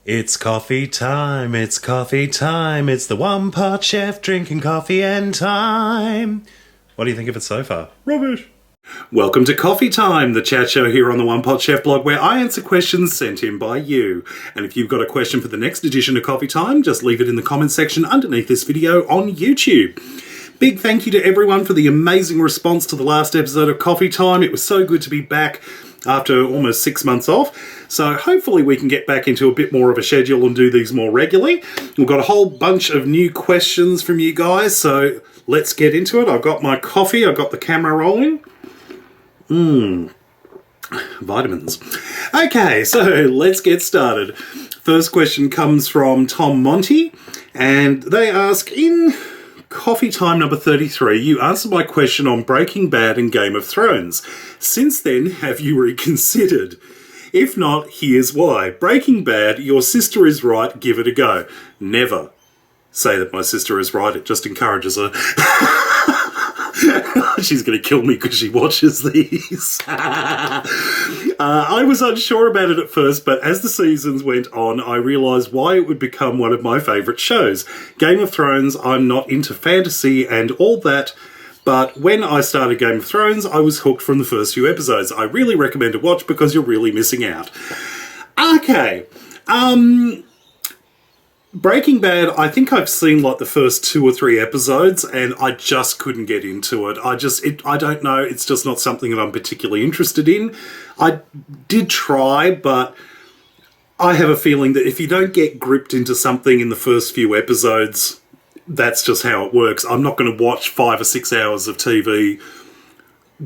It's coffee time, it's coffee time, it's the one pot chef drinking coffee and time. What do you think of it so far? Rubbish. Welcome to Coffee Time, the chat show here on the OnePotChefBlog where I answer questions sent in by you. And if you've got a question for the next edition of Coffee Time, just leave it in the comments section underneath this video on YouTube. Big thank you to everyone for the amazing response to the last episode of Coffee Time. It was so good to be back after almost 6 months off. So hopefully we can get back into a bit more of a schedule and do these more regularly. We've got a whole bunch of new questions from you guys, so let's get into it. I've got my coffee, I've got the camera rolling. Vitamins. Okay, so let's get started. First question comes from Tom Monty, and they ask, in Coffee Time number 33, you answered my question on Breaking Bad and Game of Thrones. Since then, have you reconsidered? If not, here's why. Breaking Bad, your sister is right, give it a go. Never say that my sister is right, it just encourages her. She's going to kill me because she watches these. I was unsure about it at first, but as the seasons went on, I realised why it would become one of my favourite shows. Game of Thrones, I'm not into fantasy and all that, but when I started Game of Thrones, I was hooked from the first few episodes. I really recommend to watch because you're really missing out. Okay, Breaking Bad, I think I've seen like the first 2 or 3 episodes and I just couldn't get into it. I don't know, it's just not something that I'm particularly interested in. I did try, but I have a feeling that if you don't get gripped into something in the first few episodes, that's just how it works. I'm not going to watch 5 or 6 hours of TV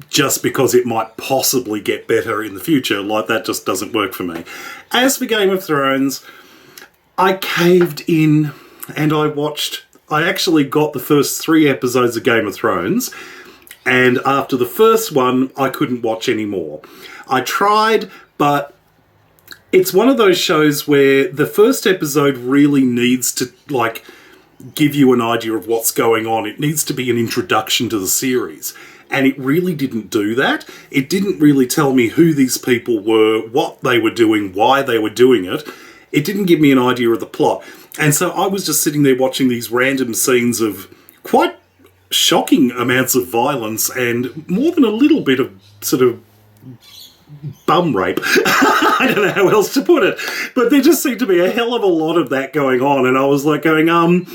just because it might possibly get better in the future. Like, that just doesn't work for me. As for Game of Thrones, I caved in and I actually got the first 3 episodes of Game of Thrones, and after the first one, I couldn't watch anymore. I tried, but it's one of those shows where the first episode really needs to, like, give you an idea of what's going on. It needs to be an introduction to the series. And it really didn't do that. It didn't really tell me who these people were, what they were doing, why they were doing it. It didn't give me an idea of the plot. And so I was just sitting there watching these random scenes of quite shocking amounts of violence and more than a little bit of sort of bum rape. I don't know how else to put it. But there just seemed to be a hell of a lot of that going on. And I was like going, I'm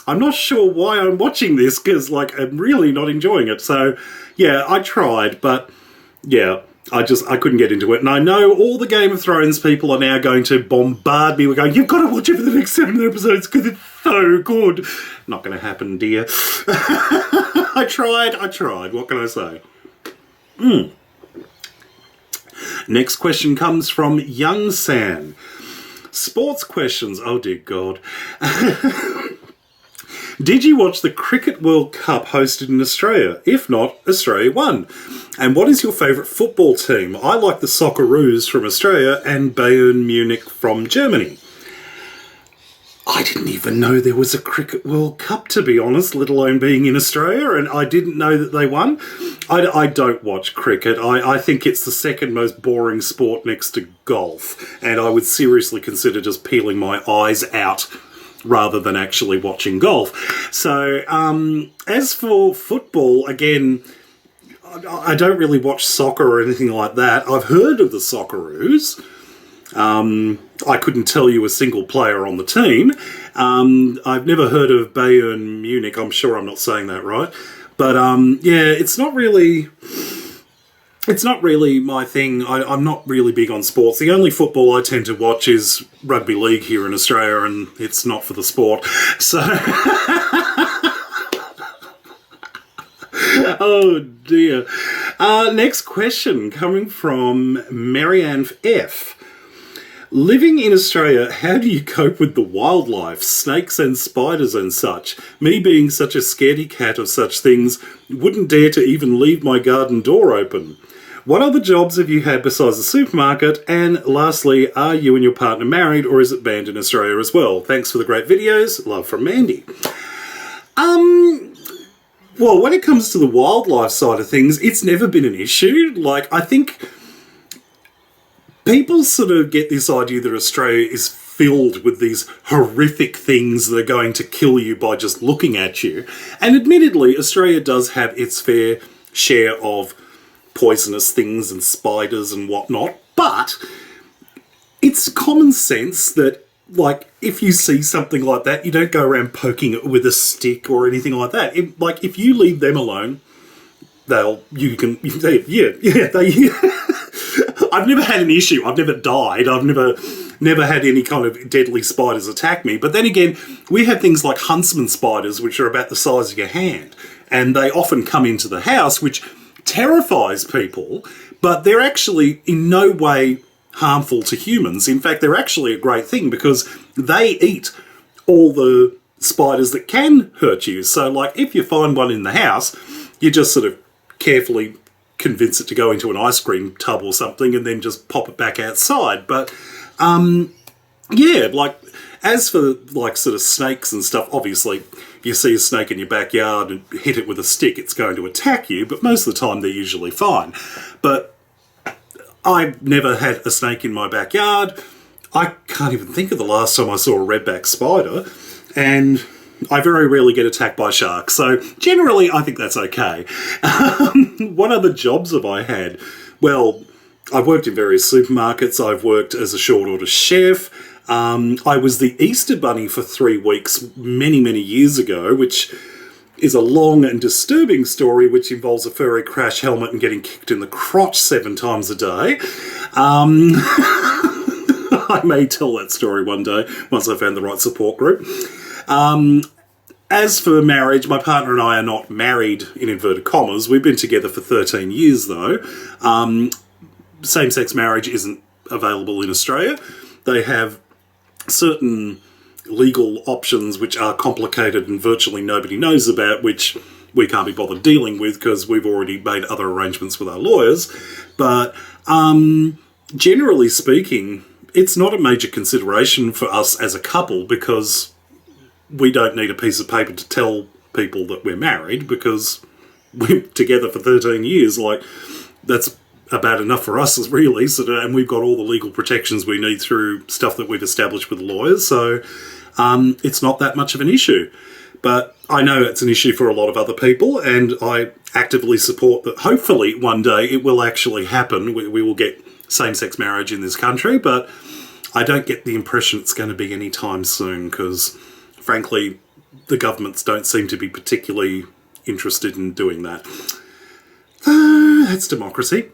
not sure why I'm watching this because, like, I'm really not enjoying it. So, yeah, I tried, but, yeah, I couldn't get into it. And I know all the Game of Thrones people are now going to bombard me with going, you've got to watch it for the next 7 episodes because it's so good. Not going to happen, dear. I tried. What can I say? Next question comes from Young San. Sports questions. Oh, dear God. Did you watch the Cricket World Cup hosted in Australia? If not, Australia won. And what is your favourite football team? I like the Socceroos from Australia and Bayern Munich from Germany. I didn't even know there was a Cricket World Cup, to be honest, let alone being in Australia, and I didn't know that they won. I don't watch cricket. I think it's the second most boring sport next to golf, and I would seriously consider just peeling my eyes out rather than actually watching golf. So, as for football, again, I don't really watch soccer or anything like that. I've heard of the Socceroos. I couldn't tell you a single player on the team. I've never heard of Bayern Munich. I'm sure I'm not saying that right. But, yeah, it's not really my thing. I'm not really big on sports. The only football I tend to watch is rugby league here in Australia, and it's not for the sport. So, oh dear. Next question coming from Marianne F. Living in Australia, how do you cope with the wildlife, snakes and spiders and such? Me being such a scaredy cat of such things, wouldn't dare to even leave my garden door open. What other jobs have you had besides the supermarket? And lastly, are you and your partner married, or is it banned in Australia as well? Thanks for the great videos. Love from Mandy. Well, when it comes to the wildlife side of things, it's never been an issue. Like, I think people sort of get this idea that Australia is filled with these horrific things that are going to kill you by just looking at you. And admittedly, Australia does have its fair share of poisonous things and spiders and whatnot, but it's common sense that, like, if you see something like that, you don't go around poking it with a stick or anything like that. If you leave them alone, I've never had an issue. I've never died. I've never had any kind of deadly spiders attack me. But then again, we have things like huntsman spiders, which are about the size of your hand. And they often come into the house, which terrifies people, but they're actually in no way harmful to humans. In fact, they're actually a great thing because they eat all the spiders that can hurt you. So, like, if you find one in the house, you just sort of carefully convince it to go into an ice cream tub or something and then just pop it back outside. But yeah, like, as for like sort of snakes and stuff, obviously if you see a snake in your backyard and hit it with a stick, it's going to attack you, but most of the time they're usually fine. But I've never had a snake in my backyard. I can't even think of the last time I saw a redback spider, and I very rarely get attacked by sharks, so generally I think that's okay. What other jobs have I had? Well, I've worked in various supermarkets. I've worked as a short order chef. I was the Easter Bunny for 3 weeks many, many years ago, which is a long and disturbing story which involves a furry crash helmet and getting kicked in the crotch 7 times a day. I may tell that story one day once I found the right support group. As for marriage, my partner and I are not married in inverted commas. We've been together for 13 years though. Same-sex marriage isn't available in Australia. They have certain legal options which are complicated and virtually nobody knows about, which we can't be bothered dealing with because we've already made other arrangements with our lawyers. But generally speaking, it's not a major consideration for us as a couple because we don't need a piece of paper to tell people that we're married because we're together for 13 years. Like, that's about enough for us, really. So, and we've got all the legal protections we need through stuff that we've established with lawyers. So it's not that much of an issue. But I know it's an issue for a lot of other people, and I actively support that hopefully one day it will actually happen. We will get same-sex marriage in this country, but I don't get the impression it's going to be anytime soon because, frankly, the governments don't seem to be particularly interested in doing that. That's democracy.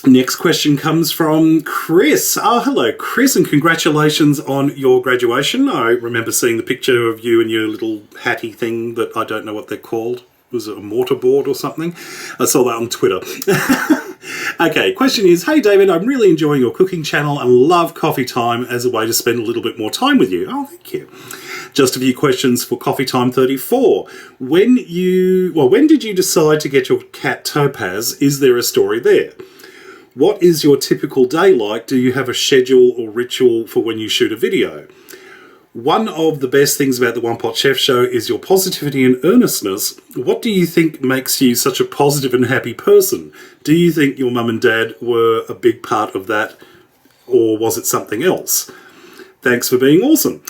Next question comes from Chris. Oh, hello, Chris, and congratulations on your graduation. I remember seeing the picture of you and your little hatty thing that I don't know what they're called. Was it a mortarboard or something? I saw that on Twitter. Okay, question is, hey David, I'm really enjoying your cooking channel and love coffee time as a way to spend a little bit more time with you. Oh, thank you. Just a few questions for Coffee Time 34. When did you decide to get your cat Topaz? Is there a story there? What is your typical day like? Do you have a schedule or ritual for when you shoot a video? One of the best things about the One Pot Chef show is your positivity and earnestness. What do you think makes you such a positive and happy person? Do you think your mum and dad were a big part of that, or was it something else? Thanks for being awesome.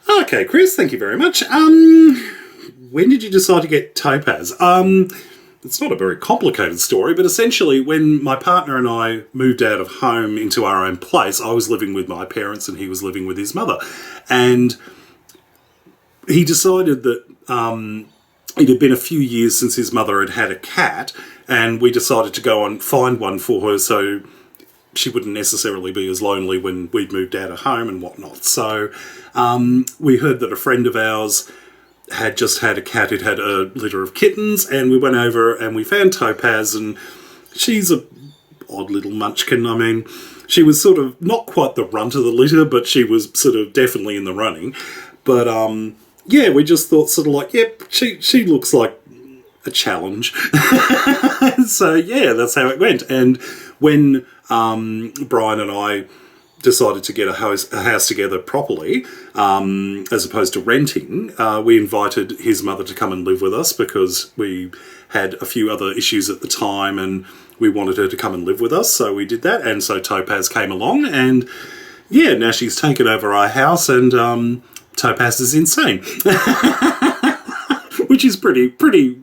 Okay, Chris, thank you very much. When did you decide to get Topaz? It's not a very complicated story, but essentially when my partner and I moved out of home into our own place, I was living with my parents and he was living with his mother. And he decided that it had been a few years since his mother had had a cat, and we decided to go and find one for her so she wouldn't necessarily be as lonely when we'd moved out of home and whatnot. So we heard that a friend of ours had just had a cat who'd had a litter of kittens, and we went over and we found Topaz, and she's a odd little munchkin. I mean, she was sort of not quite the runt of the litter, but she was sort of definitely in the running. But yeah, we just thought sort of like, yep, she looks like a challenge. So yeah, that's how it went. And when Brian and I decided to get a house together properly, as opposed to renting, we invited his mother to come and live with us because we had a few other issues at the time and we wanted her to come and live with us, so we did that. And so Topaz came along, and yeah, now she's taken over our house, and Topaz is insane. Which is pretty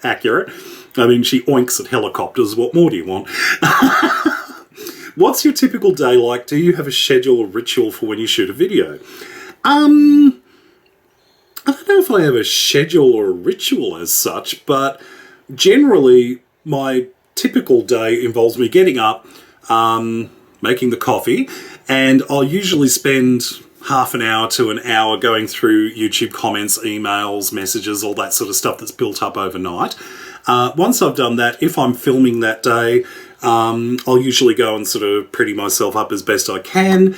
accurate. I mean, she oinks at helicopters. What more do you want? What's your typical day like? Do you have a schedule or ritual for when you shoot a video? I don't know if I have a schedule or a ritual as such, but generally my typical day involves me getting up, making the coffee, and I'll usually spend half an hour to an hour going through YouTube comments, emails, messages, all that sort of stuff that's built up overnight. Once I've done that, if I'm filming that day, I'll usually go and sort of pretty myself up as best I can,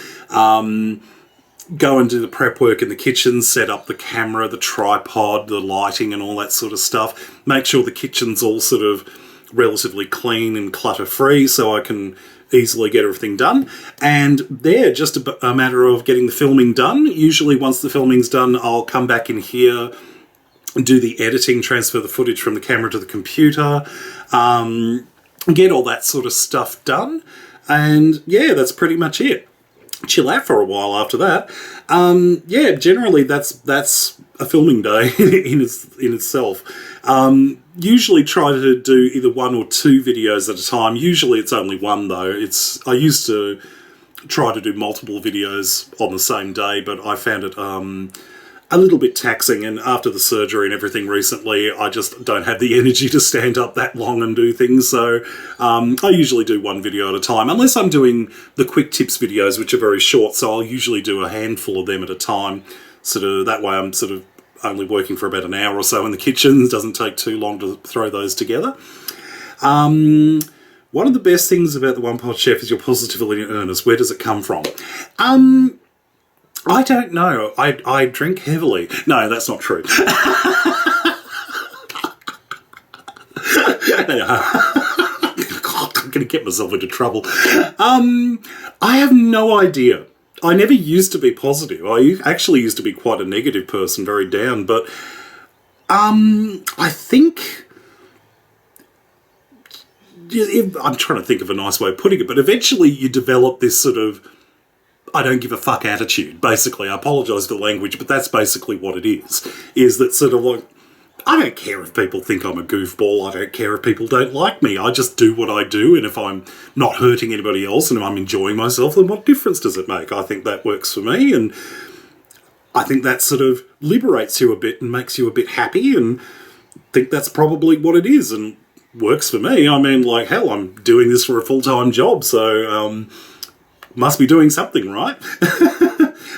go and do the prep work in the kitchen, set up the camera, the tripod, the lighting and all that sort of stuff. Make sure the kitchen's all sort of relatively clean and clutter-free so I can easily get everything done. And there, just a matter of getting the filming done. Usually once the filming's done, I'll come back in here and do the editing, transfer the footage from the camera to the computer, get all that sort of stuff done. And yeah, that's pretty much it. Chill out for a while after that. Yeah, generally that's a filming day in itself. Usually try to do either 1 or 2 videos at a time. Usually it's only one though. I used to try to do multiple videos on the same day, but I found it a little bit taxing, and after the surgery and everything recently, I just don't have the energy to stand up that long and do things, so I usually do one video at a time, unless I'm doing the quick tips videos, which are very short, so I'll usually do a handful of them at a time, sort of that way I'm sort of only working for about an hour or so in the kitchen. It doesn't take too long to throw those together. One of the best things about the One Pot Chef is your positivity and earnest. Where does it come from? I don't know. I drink heavily. No, that's not true. I'm going to get myself into trouble. I have no idea. I never used to be positive. I actually used to be quite a negative person, very down. But I think... I'm trying to think of a nice way of putting it, but eventually you develop this sort of I don't give a fuck attitude, basically. I apologise for the language, but that's basically what it is that sort of like, I don't care if people think I'm a goofball, I don't care if people don't like me, I just do what I do, and if I'm not hurting anybody else and if I'm enjoying myself, then what difference does it make? I think that works for me, and I think that sort of liberates you a bit and makes you a bit happy, and I think that's probably what it is, and works for me. I mean, like, hell, I'm doing this for a full-time job, so must be doing something right.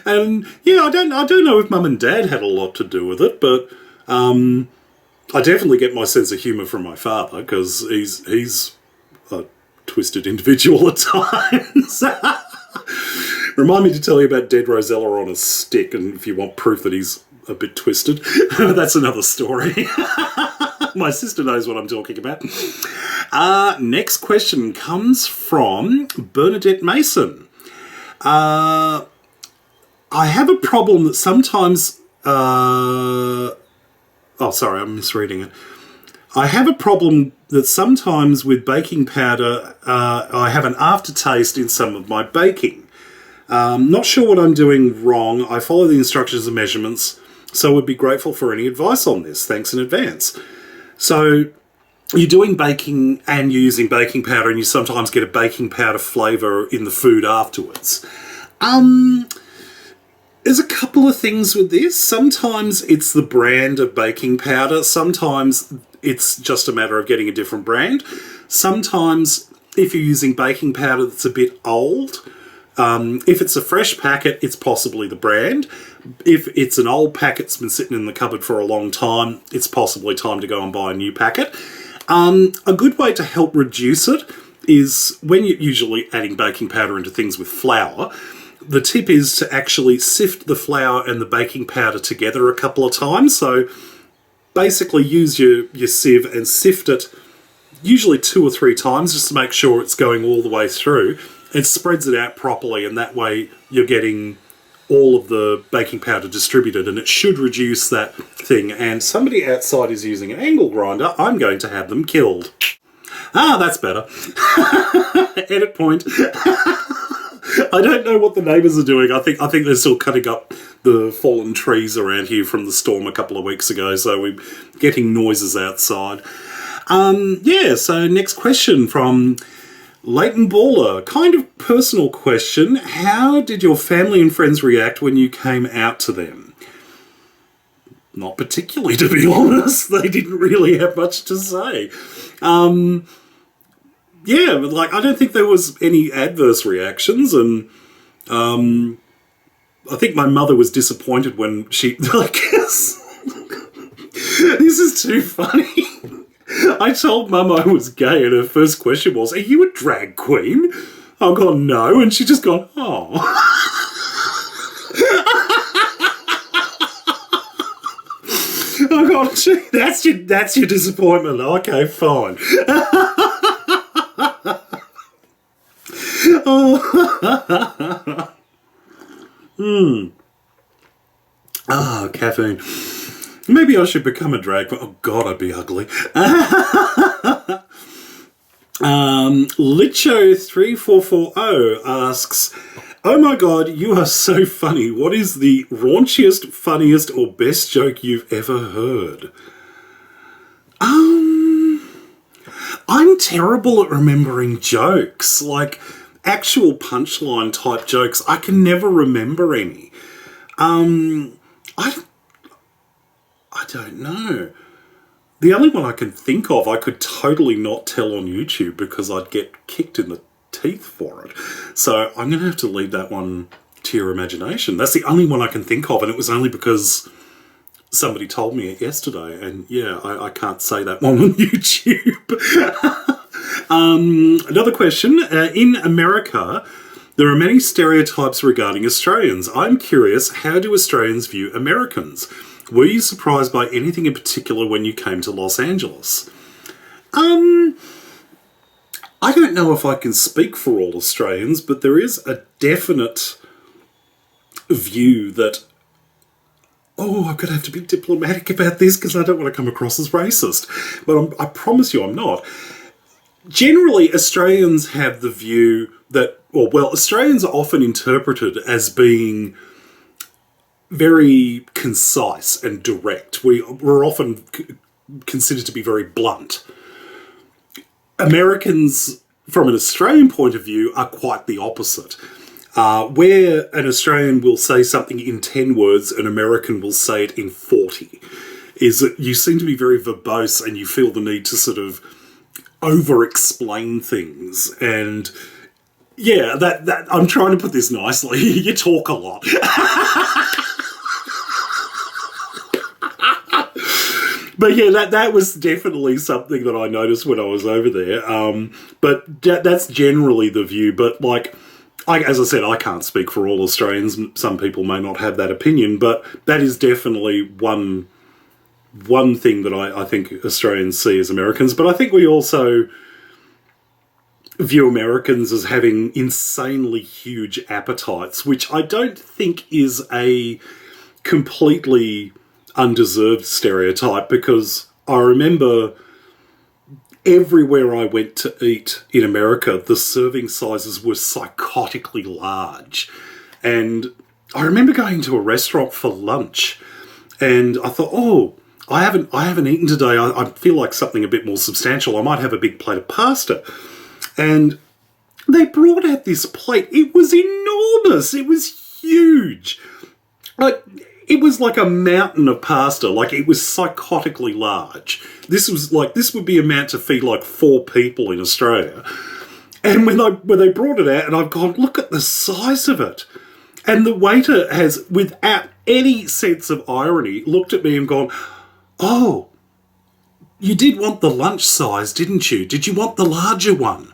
And yeah, I don't know if Mum and Dad had a lot to do with it, but I definitely get my sense of humour from my father, because he's a twisted individual at times. Remind me to tell you about Dead Rosella on a stick, and if you want proof that he's a bit twisted, that's another story. My sister knows what I'm talking about. Next question comes from Bernadette Mason. I have a problem that sometimes... oh, sorry, I'm misreading it. I have a problem that sometimes with baking powder, I have an aftertaste in some of my baking. Not sure what I'm doing wrong. I follow the instructions and measurements, so would be grateful for any advice on this. Thanks in advance. So you're doing baking and you're using baking powder, and you sometimes get a baking powder flavour in the food afterwards. There's a couple of things with this. Sometimes it's the brand of baking powder. Sometimes it's just a matter of getting a different brand. Sometimes if you're using baking powder that's a bit old, if it's a fresh packet, it's possibly the brand. If it's an old packet that's been sitting in the cupboard for a long time, it's possibly time to go and buy a new packet. A good way to help reduce it is when you're usually adding baking powder into things with flour, the tip is to actually sift the flour and the baking powder together a couple of times. So basically use your sieve and sift it usually 2 or 3 times just to make sure it's going all the way through. It spreads it out properly, and that way you're getting all of the baking powder distributed, and it should reduce that thing. And somebody outside is using an angle grinder. I'm going to have them killed. Ah, that's better. Edit point. I don't know what the neighbours are doing. I think they're still cutting up the fallen trees around here from the storm a couple of weeks ago, so we're getting noises outside. So next question from Leighton Baller. Kind of personal question. How did your family and friends react when you came out to them? Not particularly, to be honest. They didn't really have much to say. But I don't think there was any adverse reactions, and I think my mother was disappointed when she, this is too funny. I told Mum I was gay, and her first question was, "Are you a drag queen?" I've gone, "No," and she just gone, "Oh." Oh God, that's your disappointment. Okay, fine. Caffeine. Maybe I should become a drag queen. Oh God, I'd be ugly. Licho3440 asks, "Oh my God, you are so funny. What is the raunchiest, funniest, or best joke you've ever heard?" I'm terrible at remembering jokes, like actual punchline type jokes. I can never remember any. I don't know. The only one I can think of, I could totally not tell on YouTube because I'd get kicked in the teeth for it. So I'm going to have to leave that one to your imagination. That's the only one I can think of, and it was only because somebody told me it yesterday, and yeah, I can't say that one on YouTube. Another question. In America, there are many stereotypes regarding Australians. I'm curious, how do Australians view Americans? Were you surprised by anything in particular when you came to Los Angeles? I don't know if I can speak for all Australians, but there is a definite view that, I'm going to have to be diplomatic about this because I don't want to come across as racist, but I promise you I'm not. Generally, Australians have the view that, Australians are often interpreted as being very concise and direct. We're often considered to be very blunt. Americans, from an Australian point of view, are quite the opposite. Where an Australian will say something in 10 words, an American will say it in 40. Is that you seem to be very verbose and you feel the need to sort of over-explain things. And yeah, that I'm trying to put this nicely. You talk a lot. But yeah, that was definitely something that I noticed when I was over there. But that's generally the view. But as I said, I can't speak for all Australians. Some people may not have that opinion, but that is definitely one thing that I think Australians see as Americans. But I think we also view Americans as having insanely huge appetites, which I don't think is a completely undeserved stereotype, because I remember everywhere I went to eat in America, the serving sizes were psychotically large. And I remember going to a restaurant for lunch and I thought, I haven't eaten today. I feel like something a bit more substantial. I might have a big plate of pasta. And they brought out this plate. It was enormous. It was huge. It was like a mountain of pasta. It was psychotically large. This would be amount to feed 4 people in Australia. And when they brought it out, and I've gone, look at the size of it. And the waiter has, without any sense of irony, looked at me and gone, "Oh, you did want the lunch size, didn't you? Did you want the larger one?"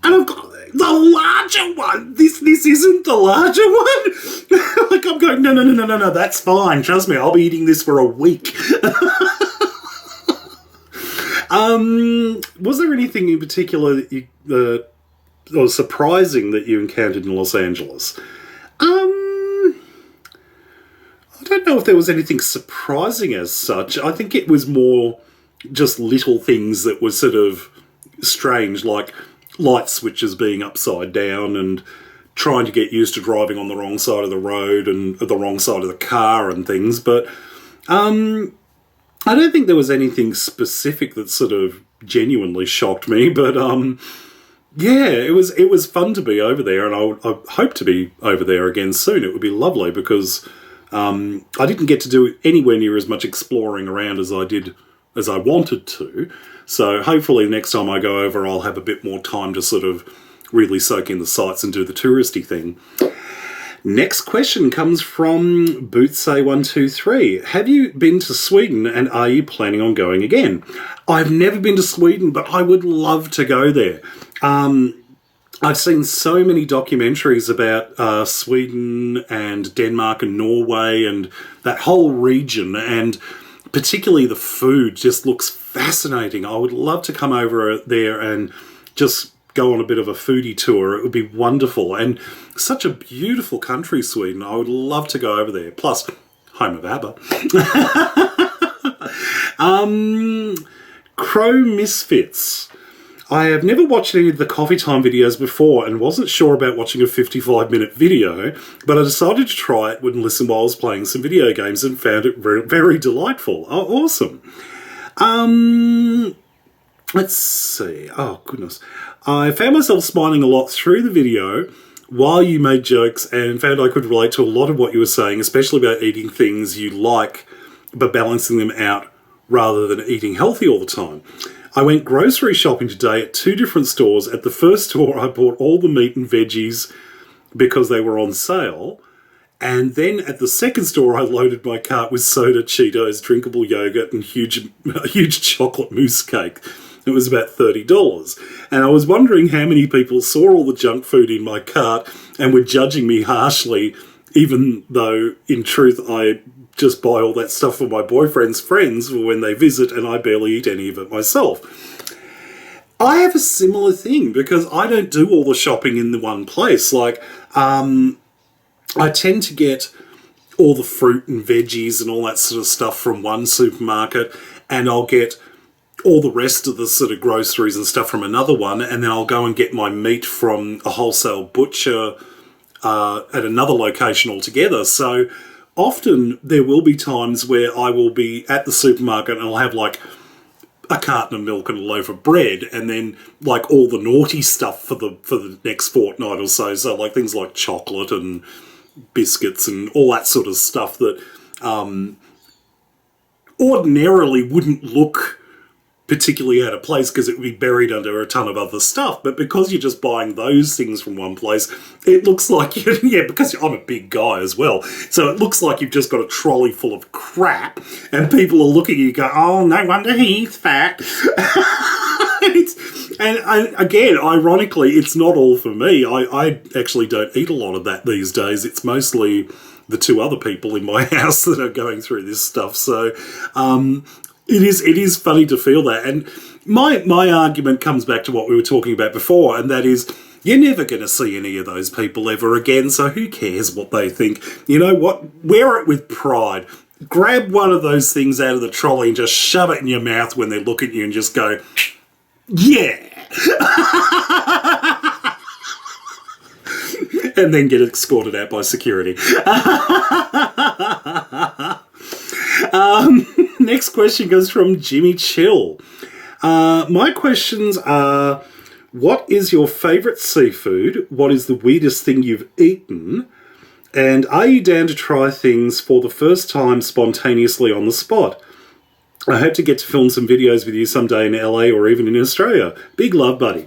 And I've got, the larger one? This isn't the larger one? I'm going, no, that's fine. Trust me, I'll be eating this for a week. Was there anything in particular that was surprising that you encountered in Los Angeles? I don't know if there was anything surprising as such. I think it was more just little things that were sort of strange, like light switches being upside down and trying to get used to driving on the wrong side of the road and the wrong side of the car and things. But I don't think there was anything specific that sort of genuinely shocked me. But yeah, it was fun to be over there, and I hope to be over there again soon. It would be lovely because I didn't get to do anywhere near as much exploring around as I wanted to. So hopefully next time I go over, I'll have a bit more time to sort of really soak in the sights and do the touristy thing. Next question comes from Bootsay123. Have you been to Sweden and are you planning on going again? I've never been to Sweden, but I would love to go there. I've seen so many documentaries about Sweden and Denmark and Norway and that whole region, and particularly the food just looks fascinating. I would love to come over there and just go on a bit of a foodie tour. It would be wonderful. And such a beautiful country, Sweden. I would love to go over there. Plus, home of ABBA. Crow Misfits. I have never watched any of the coffee time videos before and wasn't sure about watching a 55-minute video, but I decided to try it and listen while I was playing some video games and found it very, very delightful. Oh, awesome. Let's see. Oh, goodness. I found myself smiling a lot through the video while you made jokes and found I could relate to a lot of what you were saying, especially about eating things you like, but balancing them out rather than eating healthy all the time. I went grocery shopping today at 2 different stores. At the first store, I bought all the meat and veggies because they were on sale. And then at the second store, I loaded my cart with soda, Cheetos, drinkable yogurt, and a huge chocolate mousse cake. It was about $30. And I was wondering how many people saw all the junk food in my cart and were judging me harshly, even though, in truth, I just buy all that stuff for my boyfriend's friends when they visit, and I barely eat any of it myself. I have a similar thing because I don't do all the shopping in the one place. Like, I tend to get all the fruit and veggies and all that sort of stuff from one supermarket, and I'll get all the rest of the sort of groceries and stuff from another one, and then I'll go and get my meat from a wholesale butcher at another location altogether. So often there will be times where I will be at the supermarket and I'll have like a carton of milk and a loaf of bread, and then like all the naughty stuff for the next fortnight or so. So like things like chocolate and biscuits and all that sort of stuff that ordinarily wouldn't look particularly out of place because it would be buried under a ton of other stuff. But because you're just buying those things from one place, it looks like, because I'm a big guy as well, so it looks like you've just got a trolley full of crap, and people are looking at you go, oh, no wonder he's fat. Again, ironically, it's not all for me. I actually don't eat a lot of that these days. It's mostly the 2 other people in my house that are going through this stuff. So it is funny to feel that. And my argument comes back to what we were talking about before, and that is you're never going to see any of those people ever again, so who cares what they think? You know what? Wear it with pride. Grab one of those things out of the trolley and just shove it in your mouth when they look at you and just go, yeah! And then get escorted out by security. Next question goes from Jimmy Chill. My questions are, what is your favourite seafood? What is the weirdest thing you've eaten? And are you down to try things for the first time spontaneously on the spot? I hope to get to film some videos with you someday in LA or even in Australia. Big love, buddy.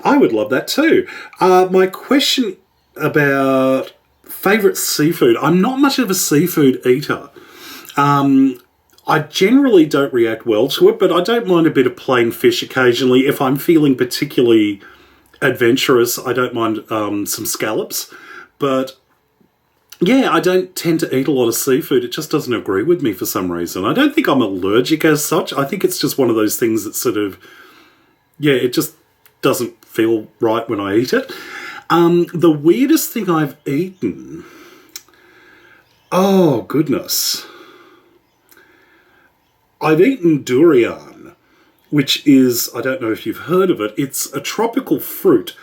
I would love that too. My question about favourite seafood. I'm not much of a seafood eater. I generally don't react well to it, but I don't mind a bit of plain fish occasionally. If I'm feeling particularly adventurous, I don't mind some scallops. But yeah, I don't tend to eat a lot of seafood. It just doesn't agree with me for some reason. I don't think I'm allergic as such. I think it's just one of those things that sort of, it just doesn't feel right when I eat it. The weirdest thing I've eaten, oh goodness. I've eaten durian, which is, I don't know if you've heard of it, it's a tropical fruit,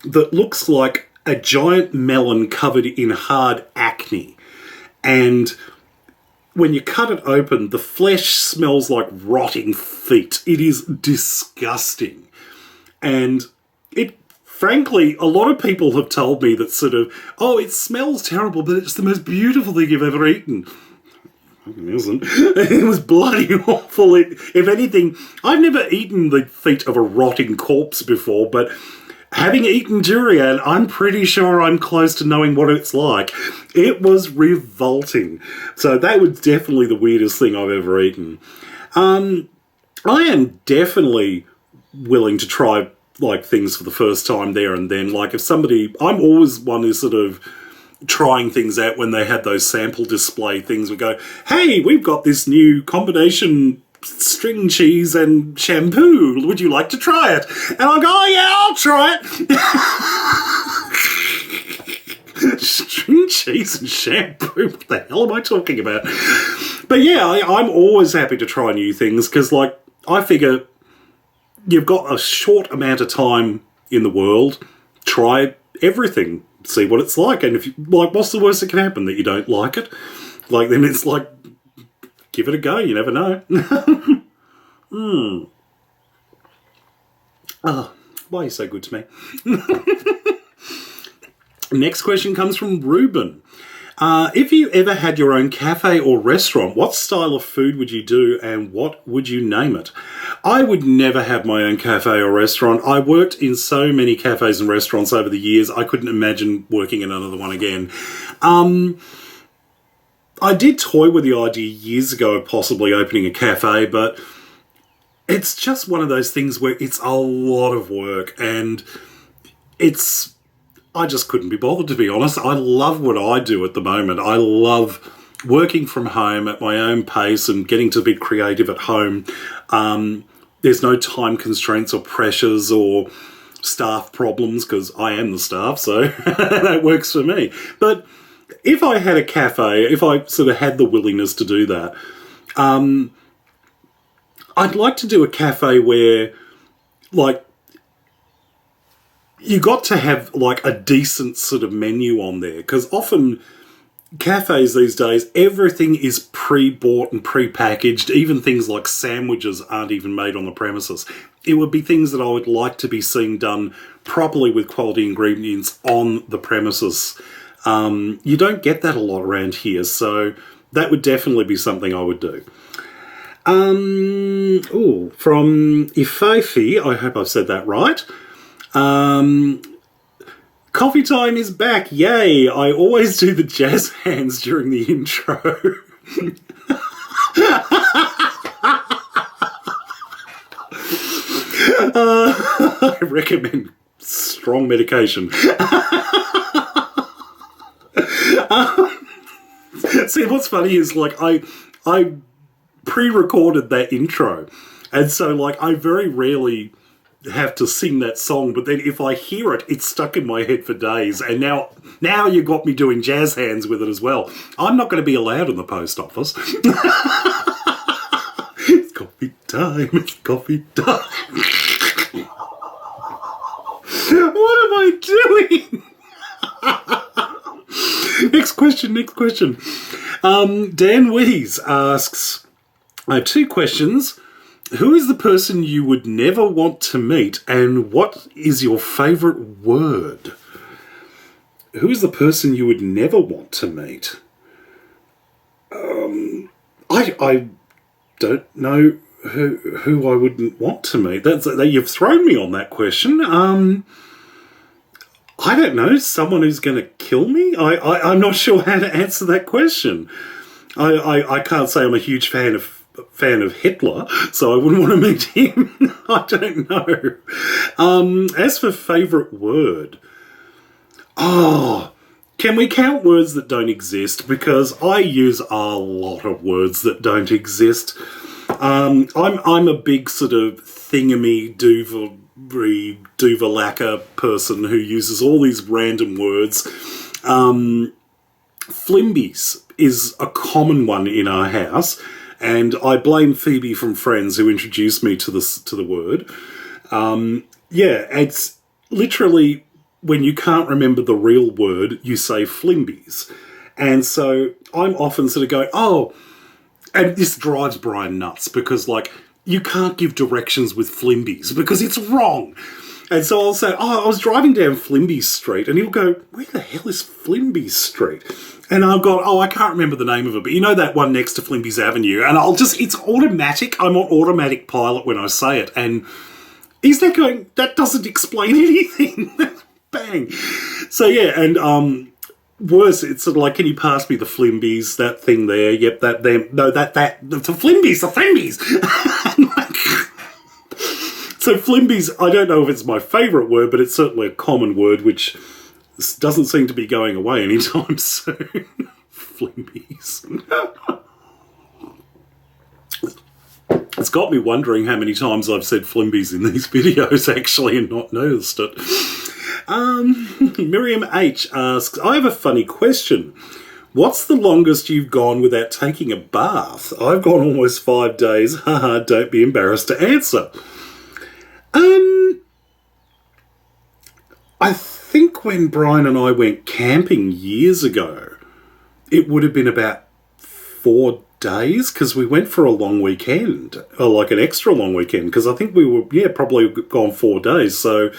that looks like a giant melon covered in hard acne. And when you cut it open, the flesh smells like rotting feet. It is disgusting. And it, frankly, a lot of people have told me that sort of, oh, it smells terrible, but it's the most beautiful thing you've ever eaten. It isn't. It was bloody awful. If anything, I've never eaten the feet of a rotting corpse before, but having eaten durian, I'm pretty sure I'm close to knowing what it's like. It was revolting. So that was definitely the weirdest thing I've ever eaten. I am definitely willing to try like things for the first time there and then. Like if somebody, I'm always one who's sort of trying things out when they had those sample display things. We go, hey, we've got this new combination string cheese and shampoo. Would you like to try it? And I go, oh yeah, I'll try it. String cheese and shampoo? What the hell am I talking about? But yeah, I'm always happy to try new things because, like, I figure you've got a short amount of time in the world. Try everything. See what it's like. And if you like, what's the worst that can happen? That you don't like it? Like, then it's like, give it a go. You never know. Oh, why are you so good to me? Next question comes from Ruben. If you ever had your own cafe or restaurant, what style of food would you do and what would you name it? I would never have my own cafe or restaurant. I worked in so many cafes and restaurants over the years, I couldn't imagine working in another one again. I did toy with the idea years ago of possibly opening a cafe, but it's just one of those things where it's a lot of work and I just couldn't be bothered, to be honest. I love what I do at the moment. I love working from home at my own pace and getting to be creative at home. There's no time constraints or pressures or staff problems because I am the staff, so that works for me. But if I had a cafe, if I sort of had the willingness to do that, I'd like to do a cafe where, like, you got to have like a decent sort of menu on there, because often cafes these days, everything is pre-bought and pre-packaged. Even things like sandwiches aren't even made on the premises. It would be things that I would like to be seeing done properly with quality ingredients on the premises. You don't get that a lot around here, so that would definitely be something I would do. From Ifefi, I hope I've said that right. Coffee time is back, yay! I always do the jazz hands during the intro. I recommend strong medication. See, what's funny is, like, I pre-recorded that intro, and so, like, I very rarely have to sing that song, but then if I hear it, it's stuck in my head for days, and now you got me doing jazz hands with it as well. I'm not going to be allowed in the post office. It's coffee time, it's coffee time. What am I doing? Next question. Dan Wees asks, I have two questions. Who is the person you would never want to meet, and what is your favourite word? Who is the person you would never want to meet? I don't know who I wouldn't want to meet. You've thrown me on that question. I don't know. Someone who's going to kill me? I'm not sure how to answer that question. I can't say I'm a huge fan of Hitler, so I wouldn't want to meet him. I don't know. As for favourite word, can we count words that don't exist? Because I use a lot of words that don't exist. I'm a big sort of thingamy doovalacca person who uses all these random words. Flimbies is a common one in our house. And I blame Phoebe from Friends, who introduced me to the word. It's literally when you can't remember the real word, you say flimbies. And so I'm often sort of going, oh, and this drives Brian nuts because, like, you can't give directions with flimbies because it's wrong. And so I'll say, oh, I was driving down Flimby Street, and he'll go, where the hell is Flimby Street? And I've got, oh, I can't remember the name of it, but you know that one next to Flimby's Avenue? And I'll just, it's automatic. I'm on automatic pilot when I say it. And he's there going, that doesn't explain anything. Bang. So, yeah, and worse, it's sort of like, can you pass me the Flimbies, that thing there? Yep, that, them. No, the Flimbies, the Flimbies. So flimbies, I don't know if it's my favourite word, but it's certainly a common word which doesn't seem to be going away anytime soon. Flimbies. It's got me wondering how many times I've said flimbies in these videos, actually, and not noticed it. Miriam H. asks, I have a funny question. What's the longest you've gone without taking a bath? I've gone almost 5 days. Haha, don't be embarrassed to answer. I think when Brian and I went camping years ago, it would have been about 4 days, because we went for a long weekend, or like an extra long weekend, because I think we were, probably gone 4 days. So,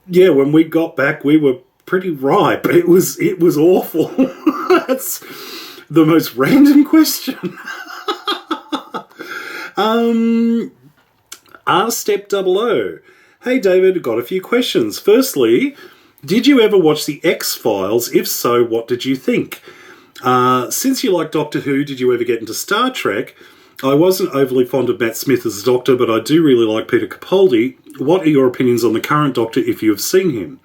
yeah, when we got back, we were pretty ripe. It was awful. That's the most random question. R-Step-00. Hey David, got a few questions. Firstly, did you ever watch The X-Files? If so, what did you think? Since you like Doctor Who, did you ever get into Star Trek? I wasn't overly fond of Matt Smith as Doctor, but I do really like Peter Capaldi. What are your opinions on the current Doctor if you have seen him?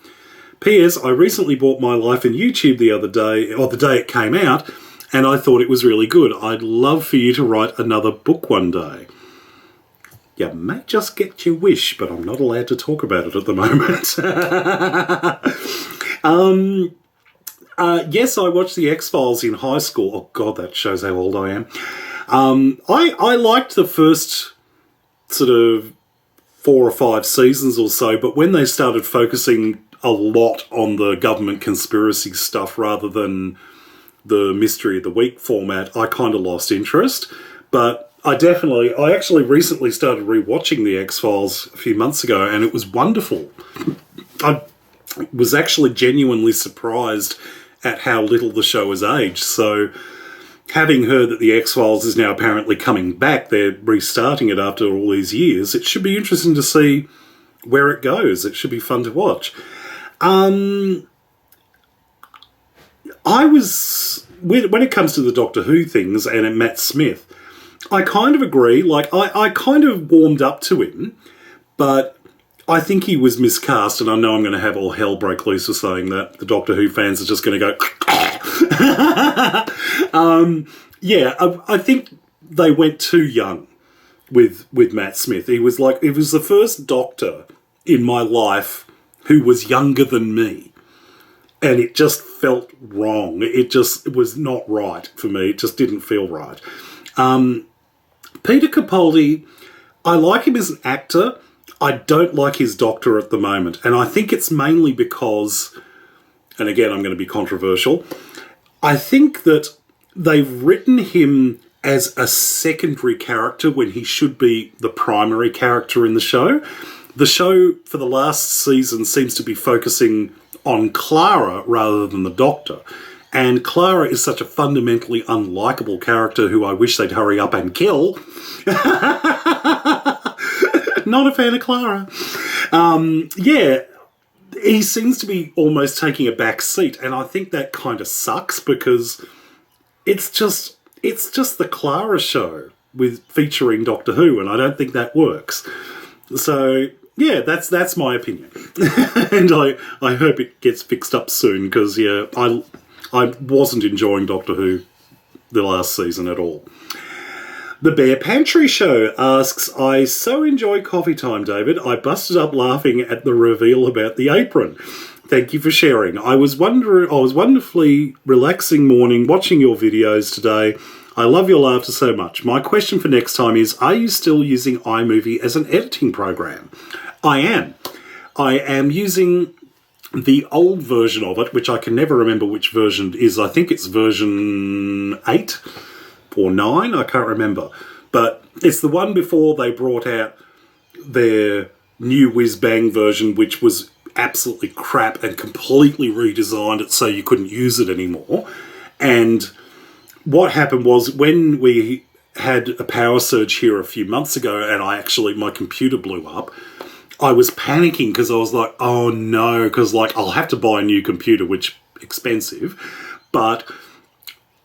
P.S. I recently bought My Life in YouTube the other day, or the day it came out, and I thought it was really good. I'd love for you to write another book one day. You may just get your wish, but I'm not allowed to talk about it at the moment. Yes, I watched The X-Files in high school. Oh, God, that shows how old I am. I liked the first sort of 4 or 5 seasons or so, but when they started focusing a lot on the government conspiracy stuff rather than the Mystery of the Week format, I kind of lost interest. But I actually recently started rewatching The X-Files a few months ago, and it was wonderful. I was actually genuinely surprised at how little the show has aged. So, having heard that The X-Files is now apparently coming back, they're restarting it after all these years, it should be interesting to see where it goes. It should be fun to watch. When it comes to the Doctor Who things and Matt Smith, I kind of agree. Like, I kind of warmed up to him, but I think he was miscast, and I know I'm going to have all hell break loose for saying that. The Doctor Who fans are just going to go... I think they went too young with Matt Smith. It was the first Doctor in my life who was younger than me, and it just felt wrong. It was not right for me. It just didn't feel right. Peter Capaldi, I like him as an actor. I don't like his Doctor at the moment. And I think it's mainly because, and again, I'm going to be controversial, I think that they've written him as a secondary character when he should be the primary character in the show. The show for the last season seems to be focusing on Clara rather than the Doctor. And Clara is such a fundamentally unlikable character who I wish they'd hurry up and kill. Not a fan of Clara. He seems to be almost taking a back seat, and I think that kind of sucks because it's just the Clara show featuring Doctor Who, and I don't think that works. So yeah, that's my opinion, and I hope it gets fixed up soon because I wasn't enjoying Doctor Who the last season at all. The Bear Pantry Show asks, I so enjoy Coffee Time, David. I busted up laughing at the reveal about the apron. Thank you for sharing. I was wonderfully relaxing morning watching your videos today. I love your laughter so much. My question for next time is, are you still using iMovie as an editing program? I am. I am using The old version of it, which I can never remember which version it is, I think it's version 8 or 9, I can't remember. But it's the one before they brought out their new whiz-bang version, which was absolutely crap and completely redesigned it so you couldn't use it anymore. And what happened was, when we had a power surge here a few months ago and my computer blew up, I was panicking because I was like, oh no, because I'll have to buy a new computer, which is expensive, but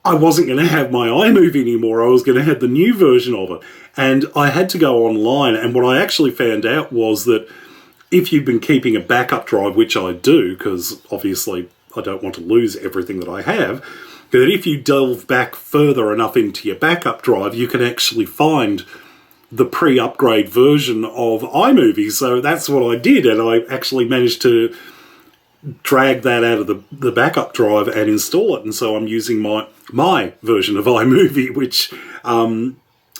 I wasn't going to have my iMovie anymore. I was going to have the new version of it. And I had to go online, and what I actually found out was that if you've been keeping a backup drive, which I do, because obviously I don't want to lose everything that I have, that if you delve back further enough into your backup drive, you can actually find the pre-upgrade version of iMovie. So that's what I did, and I actually managed to drag that out of the backup drive and install it. And so I'm using my version of iMovie, which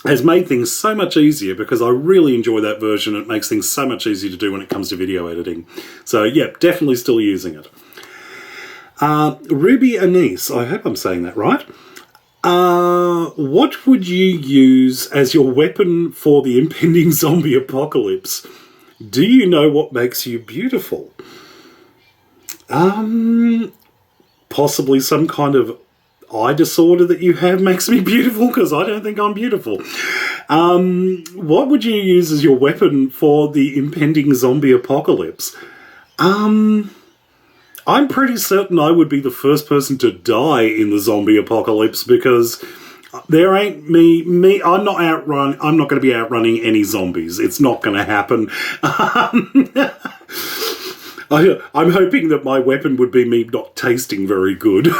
has made things so much easier, because I really enjoy that version. It makes things so much easier to do when it comes to video editing. So yeah, definitely still using it. Ruby Anise, I hope I'm saying that right. What would you use as your weapon for the impending zombie apocalypse? Do you know what makes you beautiful? Possibly some kind of eye disorder that you have makes me beautiful, because I don't think I'm beautiful. What would you use as your weapon for the impending zombie apocalypse? I'm pretty certain I would be the first person to die in the zombie apocalypse, because there ain't I'm not going to be outrunning any zombies. It's not going to happen. I'm hoping that my weapon would be me not tasting very good.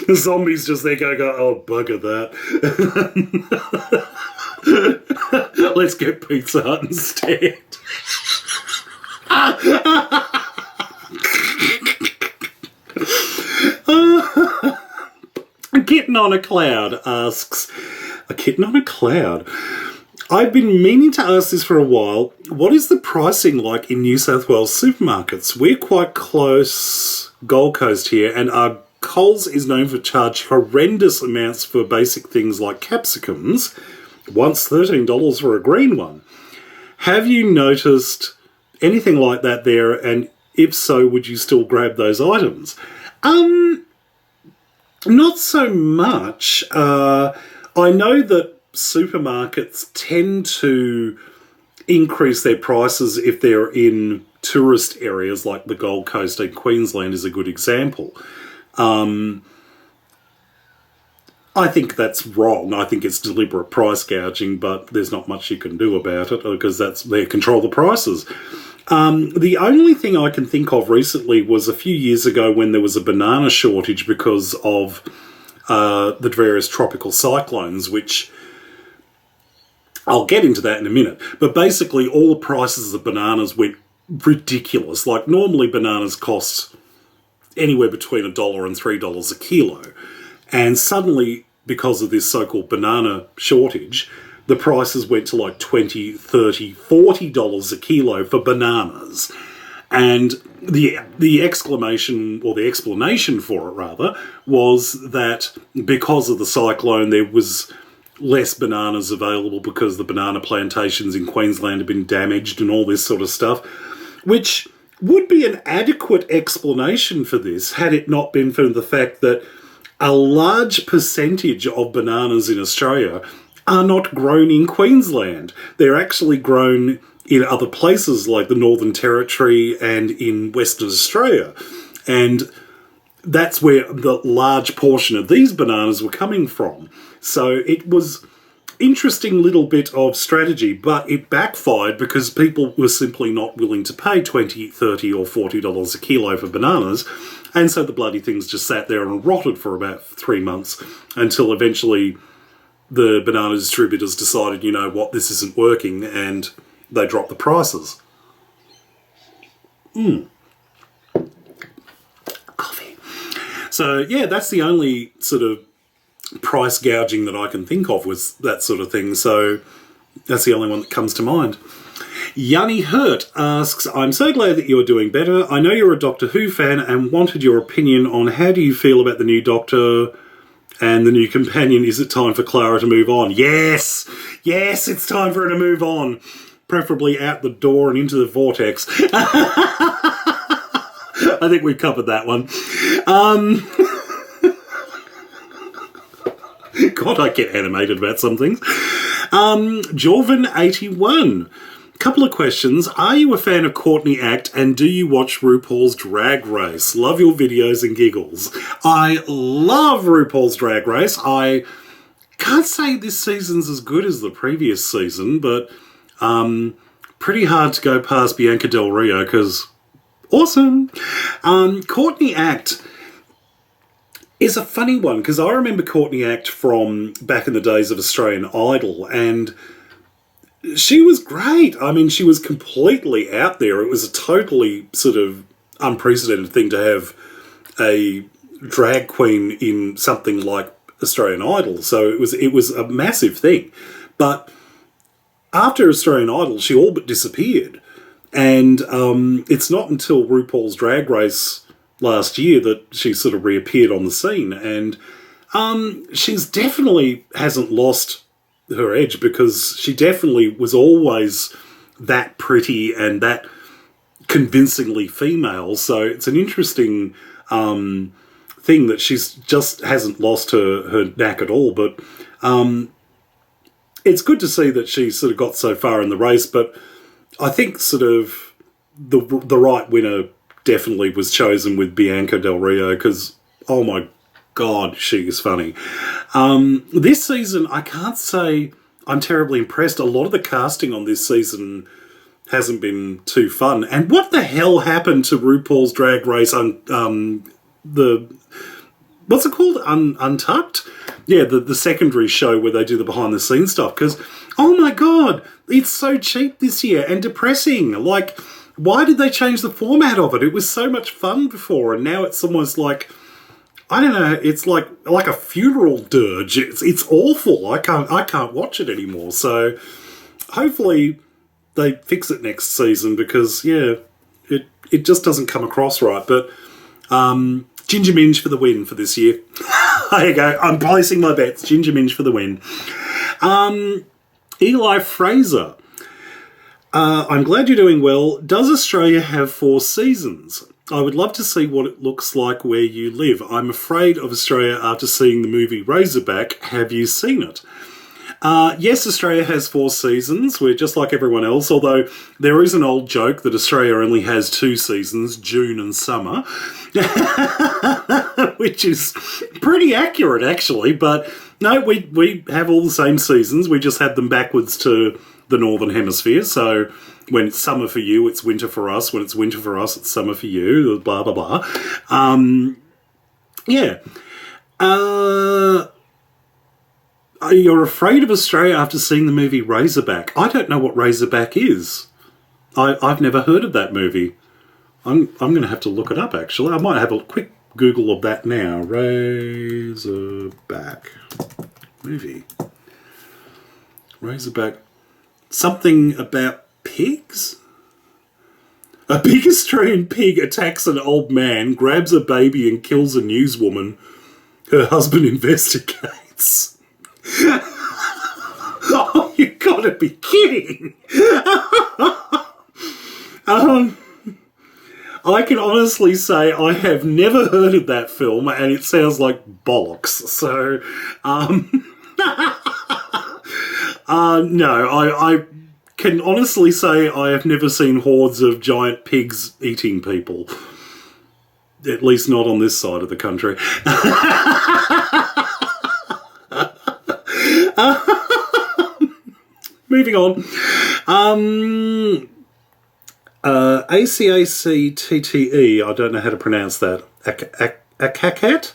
The zombies just there go, oh, bugger that. Let's get Pizza Hut instead. A Kitten on a Cloud asks, a kitten on a cloud? I've been meaning to ask this for a while. What is the pricing like in New South Wales supermarkets? We're quite close Gold Coast here, and our Coles is known for charge horrendous amounts for basic things like capsicums. Once $13 for a green one. Have you noticed anything like that there? And if so, would you still grab those items? Not so much. I know that supermarkets tend to increase their prices if they're in tourist areas, like the Gold Coast and Queensland is a good example. I think that's wrong. I think it's deliberate price gouging, but there's not much you can do about it, because they control the prices. The only thing I can think of recently was a few years ago when there was a banana shortage because of the various tropical cyclones, which I'll get into that in a minute. But basically all the prices of bananas went ridiculous. Like normally bananas cost anywhere between $1 and $3 a kilo. And suddenly, because of this so-called banana shortage, the prices went to like $20, $30, $40 a kilo for bananas. And the exclamation, or the explanation for it rather, was that because of the cyclone there was less bananas available because the banana plantations in Queensland had been damaged and all this sort of stuff, which would be an adequate explanation for this had it not been for the fact that a large percentage of bananas in Australia are not grown in Queensland. They're actually grown in other places like the Northern Territory and in Western Australia. And that's where the large portion of these bananas were coming from. So it was interesting little bit of strategy, but it backfired because people were simply not willing to pay $20, $30 or $40 a kilo for bananas. And so the bloody things just sat there and rotted for about 3 months until eventually the banana distributors decided, you know what, this isn't working, and they dropped the prices. Coffee. So yeah, that's the only sort of price gouging that I can think of, was that sort of thing. So that's the only one that comes to mind. Yanni Hurt asks, I'm so glad that you're doing better. I know you're a Doctor Who fan and wanted your opinion on how do you feel about the new Doctor and the new companion. Is it time for Clara to move on? Yes! Yes, it's time for her to move on. Preferably out the door and into the vortex. I think we've covered that one. God, I get animated about some things. Jorvin81. Couple of questions. Are you a fan of Courtney Act and do you watch RuPaul's Drag Race? Love your videos and giggles. I love RuPaul's Drag Race. I can't say this season's as good as the previous season, but pretty hard to go past Bianca Del Rio because awesome. Courtney Act is a funny one because I remember Courtney Act from back in the days of Australian Idol, and she was great. I mean, she was completely out there. It was a totally sort of unprecedented thing to have a drag queen in something like Australian Idol. So it was a massive thing. But after Australian Idol, she all but disappeared. And it's not until RuPaul's Drag Race last year that she sort of reappeared on the scene. And she's definitely hasn't lost her edge because she definitely was always that pretty and that convincingly female. So it's an interesting thing that she's just hasn't lost her knack at all. But it's good to see that she sort of got so far in the race. But I think sort of the right winner definitely was chosen with Bianca Del Rio because, oh my God, she is funny. This season, I can't say I'm terribly impressed. A lot of the casting on this season hasn't been too fun. And what the hell happened to RuPaul's Drag Race on what's it called? Untucked? Yeah, the secondary show where they do the behind-the-scenes stuff. Because, oh my God, it's so cheap this year and depressing. Like, why did they change the format of it? It was so much fun before, and now it's almost like, I don't know, it's like a funeral dirge. It's awful. I can't watch it anymore. So hopefully they fix it next season because, yeah, it just doesn't come across right. But Ginger Minge for the win for this year. There you go. I'm placing my bets. Ginger Minge for the win. Eli Fraser. I'm glad you're doing well. Does Australia have 4 seasons? I would love to see what it looks like where you live. I'm afraid of Australia after seeing the movie Razorback. Have you seen it? Yes, Australia has 4 seasons. We're just like everyone else, although there is an old joke that Australia only has 2 seasons, June and summer, which is pretty accurate, actually. But no, we have all the same seasons. We just have them backwards to the Northern Hemisphere. So when it's summer for you, it's winter for us. When it's winter for us, it's summer for you, blah, blah, blah. Yeah. You're afraid of Australia after seeing the movie Razorback. I don't know what Razorback is. I've never heard of that movie. I'm going to have to look it up, actually. I might have a quick Google of that now. Razorback movie. Razorback. Something about pigs? A big Australian pig attacks an old man, grabs a baby and kills a newswoman. Her husband investigates. Oh, you gotta be kidding! I can honestly say I have never heard of that film, and it sounds like bollocks. So, no, I can honestly say I have never seen hordes of giant pigs eating people. At least not on this side of the country. Moving on. ACACTTE, I don't know how to pronounce that. Akakat?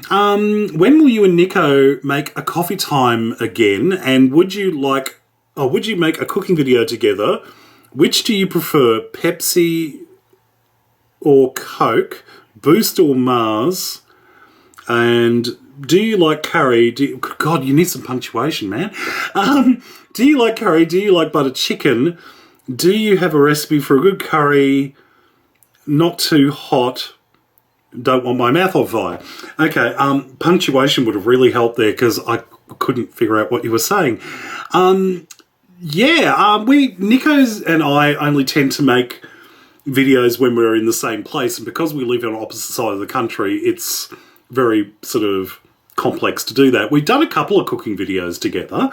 When will you and Nico make a coffee time again? And would you make a cooking video together? Which do you prefer, Pepsi or Coke, Boost or Mars? And do you like curry? God, you need some punctuation, man. Do you like curry? Do you like butter chicken? Do you have a recipe for a good curry, not too hot, don't want my mouth on fire? Okay, punctuation would have really helped there because I couldn't figure out what you were saying. Nico's and I only tend to make videos when we're in the same place, and because we live on opposite side of the country, it's very sort of complex to do that. We've done a couple of cooking videos together.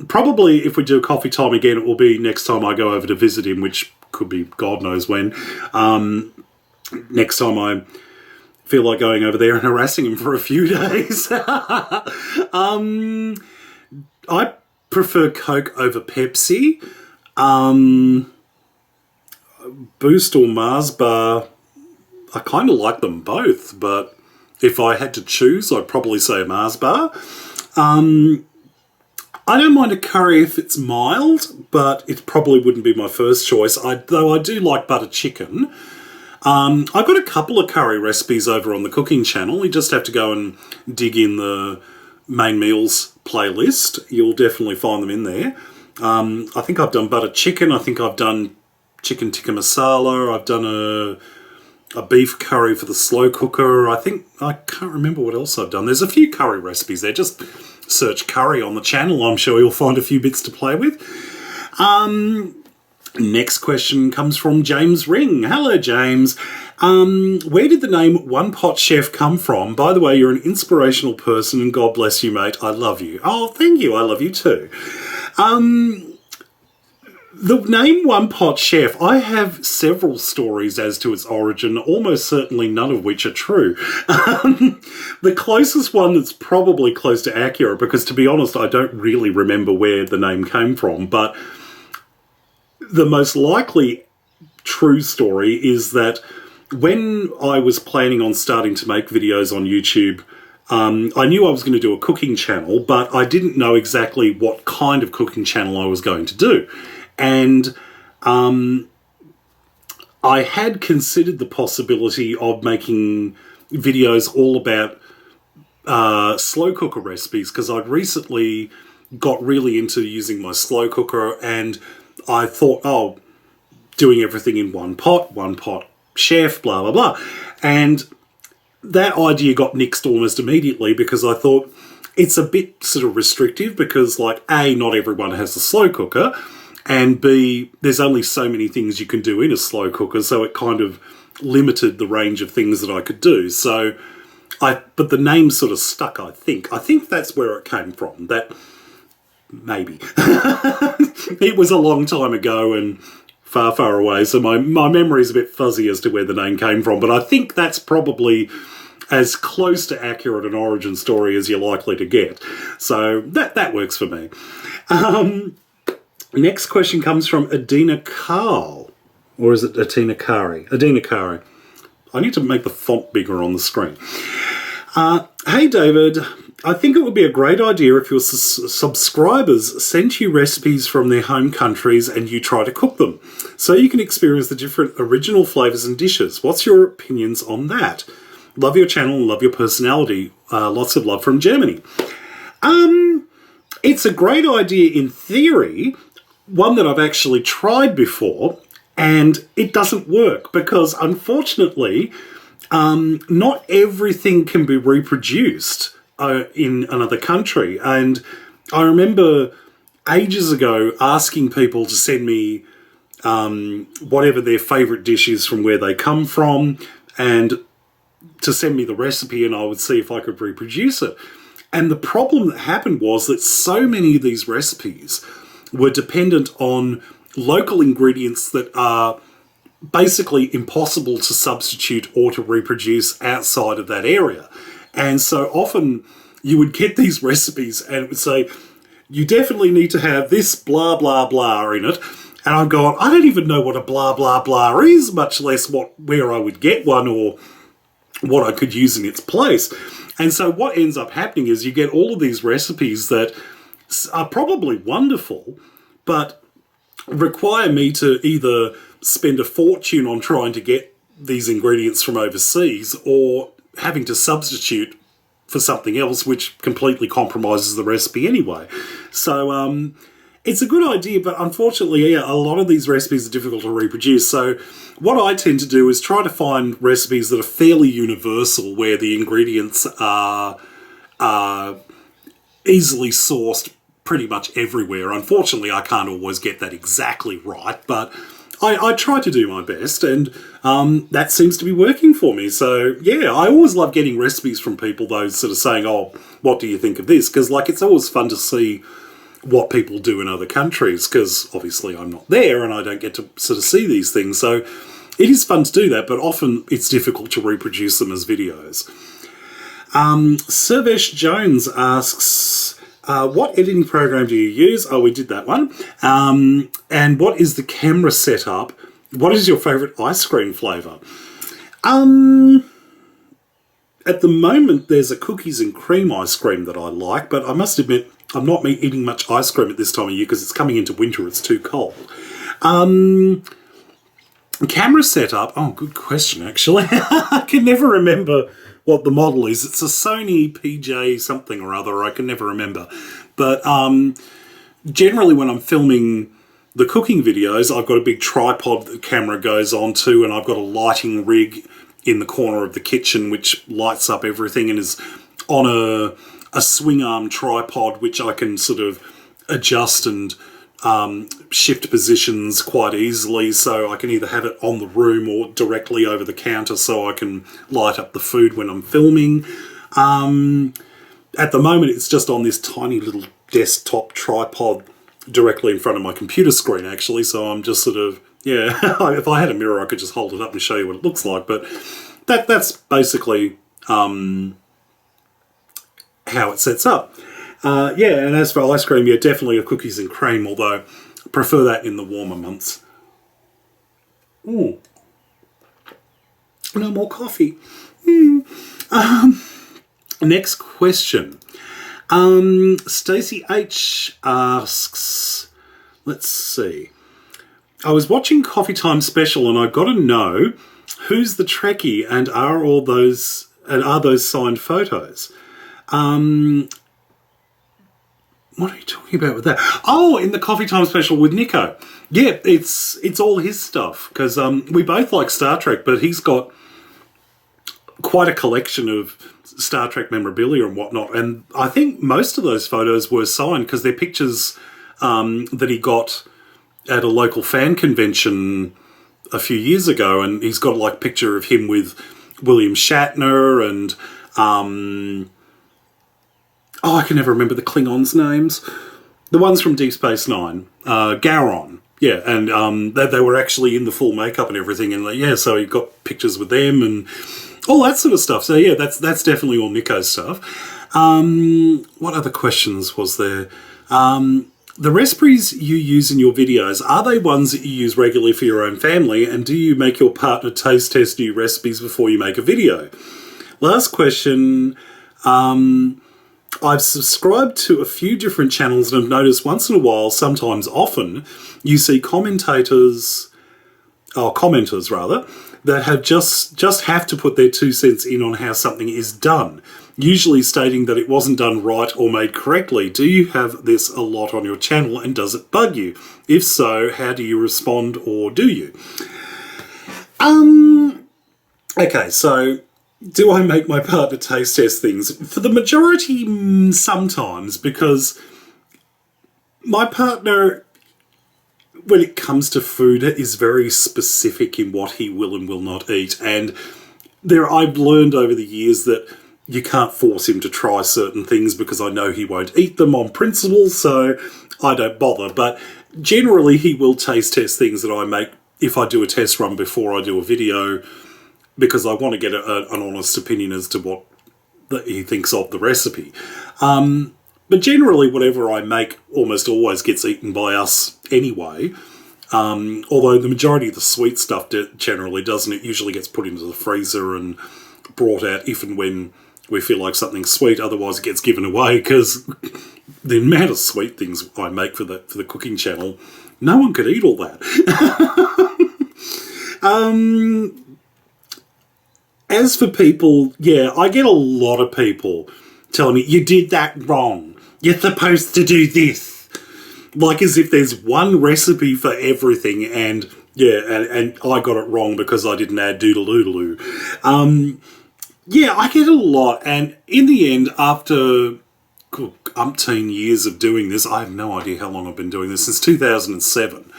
Probably if we do a coffee time again, it will be next time I go over to visit him, which could be God knows when. Next time I feel like going over there and harassing him for a few days. I prefer Coke over Pepsi. Boost or Mars Bar, I kind of like them both, but if I had to choose, I'd probably say a Mars Bar. I don't mind a curry if it's mild, but it probably wouldn't be my first choice, though I do like butter chicken. I've got a couple of curry recipes over on the cooking channel. You just have to go and dig in the main meals playlist. You'll definitely find them in there. I think I've done butter chicken. I think I've done chicken tikka masala. I've done a beef curry for the slow cooker. I can't remember what else I've done. There's a few curry recipes there. Just search curry on the channel. I'm sure you'll find a few bits to play with. Next question comes from James Ring. Hello, James. Where did the name One Pot Chef come from? By the way, you're an inspirational person and God bless you, mate. I love you. Oh, thank you. I love you too. The name One Pot Chef, I have several stories as to its origin, almost certainly none of which are true. The closest one that's probably close to accurate, because to be honest, I don't really remember where the name came from, but the most likely true story is that when I was planning on starting to make videos on YouTube, I knew I was going to do a cooking channel, but I didn't know exactly what kind of cooking channel I was going to do. And I had considered the possibility of making videos all about slow cooker recipes, because I'd recently got really into using my slow cooker, and I thought, doing everything in one pot chef, blah, blah, blah. And that idea got nixed almost immediately because I thought it's a bit sort of restrictive because, like, A, not everyone has a slow cooker, and B, there's only so many things you can do in a slow cooker, so it kind of limited the range of things that I could do. So, but the name sort of stuck, I think. I think that's where it came from. That, maybe. It was a long time ago and far, far away, so my memory's a bit fuzzy as to where the name came from, but I think that's probably as close to accurate an origin story as you're likely to get. So that works for me. Next question comes from Adina Carl. Or is it Atina Kari? Adina Kari. I need to make the font bigger on the screen. Hey, David. I think it would be a great idea if your subscribers sent you recipes from their home countries and you try to cook them, so you can experience the different original flavours and dishes. What's your opinions on that? Love your channel and love your personality. Lots of love from Germany. It's a great idea in theory, one that I've actually tried before, and it doesn't work because, unfortunately, not everything can be reproduced in another country. And I remember ages ago asking people to send me whatever their favourite dish is from where they come from, and to send me the recipe, and I would see if I could reproduce it. And the problem that happened was that so many of these recipes were dependent on local ingredients that are basically impossible to substitute or to reproduce outside of that area. And so often you would get these recipes and it would say, you definitely need to have this blah, blah, blah in it. And I'm going, I don't even know what a blah, blah, blah is, much less where I would get one or what I could use in its place. And so what ends up happening is you get all of these recipes that are probably wonderful, but require me to either spend a fortune on trying to get these ingredients from overseas or having to substitute for something else, which completely compromises the recipe anyway. So It's a good idea, but unfortunately, yeah, a lot of these recipes are difficult to reproduce. So what I tend to do is try to find recipes that are fairly universal, where the ingredients are easily sourced pretty much everywhere. Unfortunately, I can't always get that exactly right, but I try to do my best, and that seems to be working for me. So, yeah, I always love getting recipes from people, though, sort of saying, oh, what do you think of this? Because, like, it's always fun to see what people do in other countries, because obviously I'm not there and I don't get to sort of see these things. So it is fun to do that, but often it's difficult to reproduce them as videos. Servesh Jones asks, what editing program do you use? Oh, we did that one. And what is the camera setup? What is your favourite ice cream flavour? At the moment, there's a cookies and cream ice cream that I like, but I must admit, I'm not eating much ice cream at this time of year because it's coming into winter, it's too cold. Camera setup, oh, good question, actually. I can never remember what the model is. It's a Sony PJ something or other, I can never remember. But generally when I'm filming the cooking videos, I've got a big tripod that the camera goes onto, and I've got a lighting rig in the corner of the kitchen which lights up everything and is on a swing arm tripod which I can sort of adjust and shift positions quite easily, so I can either have it on the room or directly over the counter so I can light up the food when I'm filming. At the moment it's just on this tiny little desktop tripod directly in front of my computer screen, actually, so I'm just sort of, yeah, if I had a mirror I could just hold it up and show you what it looks like, but that's basically how it sets up. Yeah, and as for ice cream, yeah, definitely a cookies and cream, although I prefer that in the warmer months. Ooh. No more coffee. Next question. Stacey H asks, let's see. I was watching Coffee Time Special and I got to know who's the Trekkie and are those signed photos? What are you talking about with that? Oh, in the Coffee Time Special with Nico. Yeah, it's all his stuff, because we both like Star Trek, but he's got quite a collection of Star Trek memorabilia and whatnot, and I think most of those photos were signed because they're pictures that he got at a local fan convention a few years ago, and he's got like a picture of him with William Shatner and I can never remember the Klingons' names. The ones from Deep Space Nine. Garon. Yeah, and they were actually in the full makeup and everything. And yeah, so he got pictures with them and all that sort of stuff. So yeah, that's definitely all Nico's stuff. What other questions was there? The recipes you use in your videos, are they ones that you use regularly for your own family? And do you make your partner taste test new recipes before you make a video? Last question. I've subscribed to a few different channels and have noticed once in a while, sometimes often, you see commenters that have just have to put their 2 cents in on how something is done, usually stating that it wasn't done right or made correctly. Do you have this a lot on your channel and does it bug you? If so, how do you respond, or do you? Okay, so do I make my partner taste test things? For the majority, sometimes, because my partner, when it comes to food, is very specific in what he will and will not eat. And I've learned over the years that you can't force him to try certain things because I know he won't eat them on principle, so I don't bother. But generally, he will taste test things that I make if I do a test run before I do a video, because I want to get an honest opinion as to what he thinks of the recipe. But generally, whatever I make almost always gets eaten by us anyway. Although the majority of the sweet stuff generally doesn't. It usually gets put into the freezer and brought out if and when we feel like something's sweet. Otherwise, it gets given away, because the amount of sweet things I make for the cooking channel, no one could eat all that. As for people, yeah, I get a lot of people telling me, you did that wrong. You're supposed to do this. Like as if there's one recipe for everything, and and I got it wrong because I didn't add doodle-doodle-oo. Yeah, I get a lot, and in the end, after umpteen years of doing this, I have no idea how long I've been doing this, since 2007,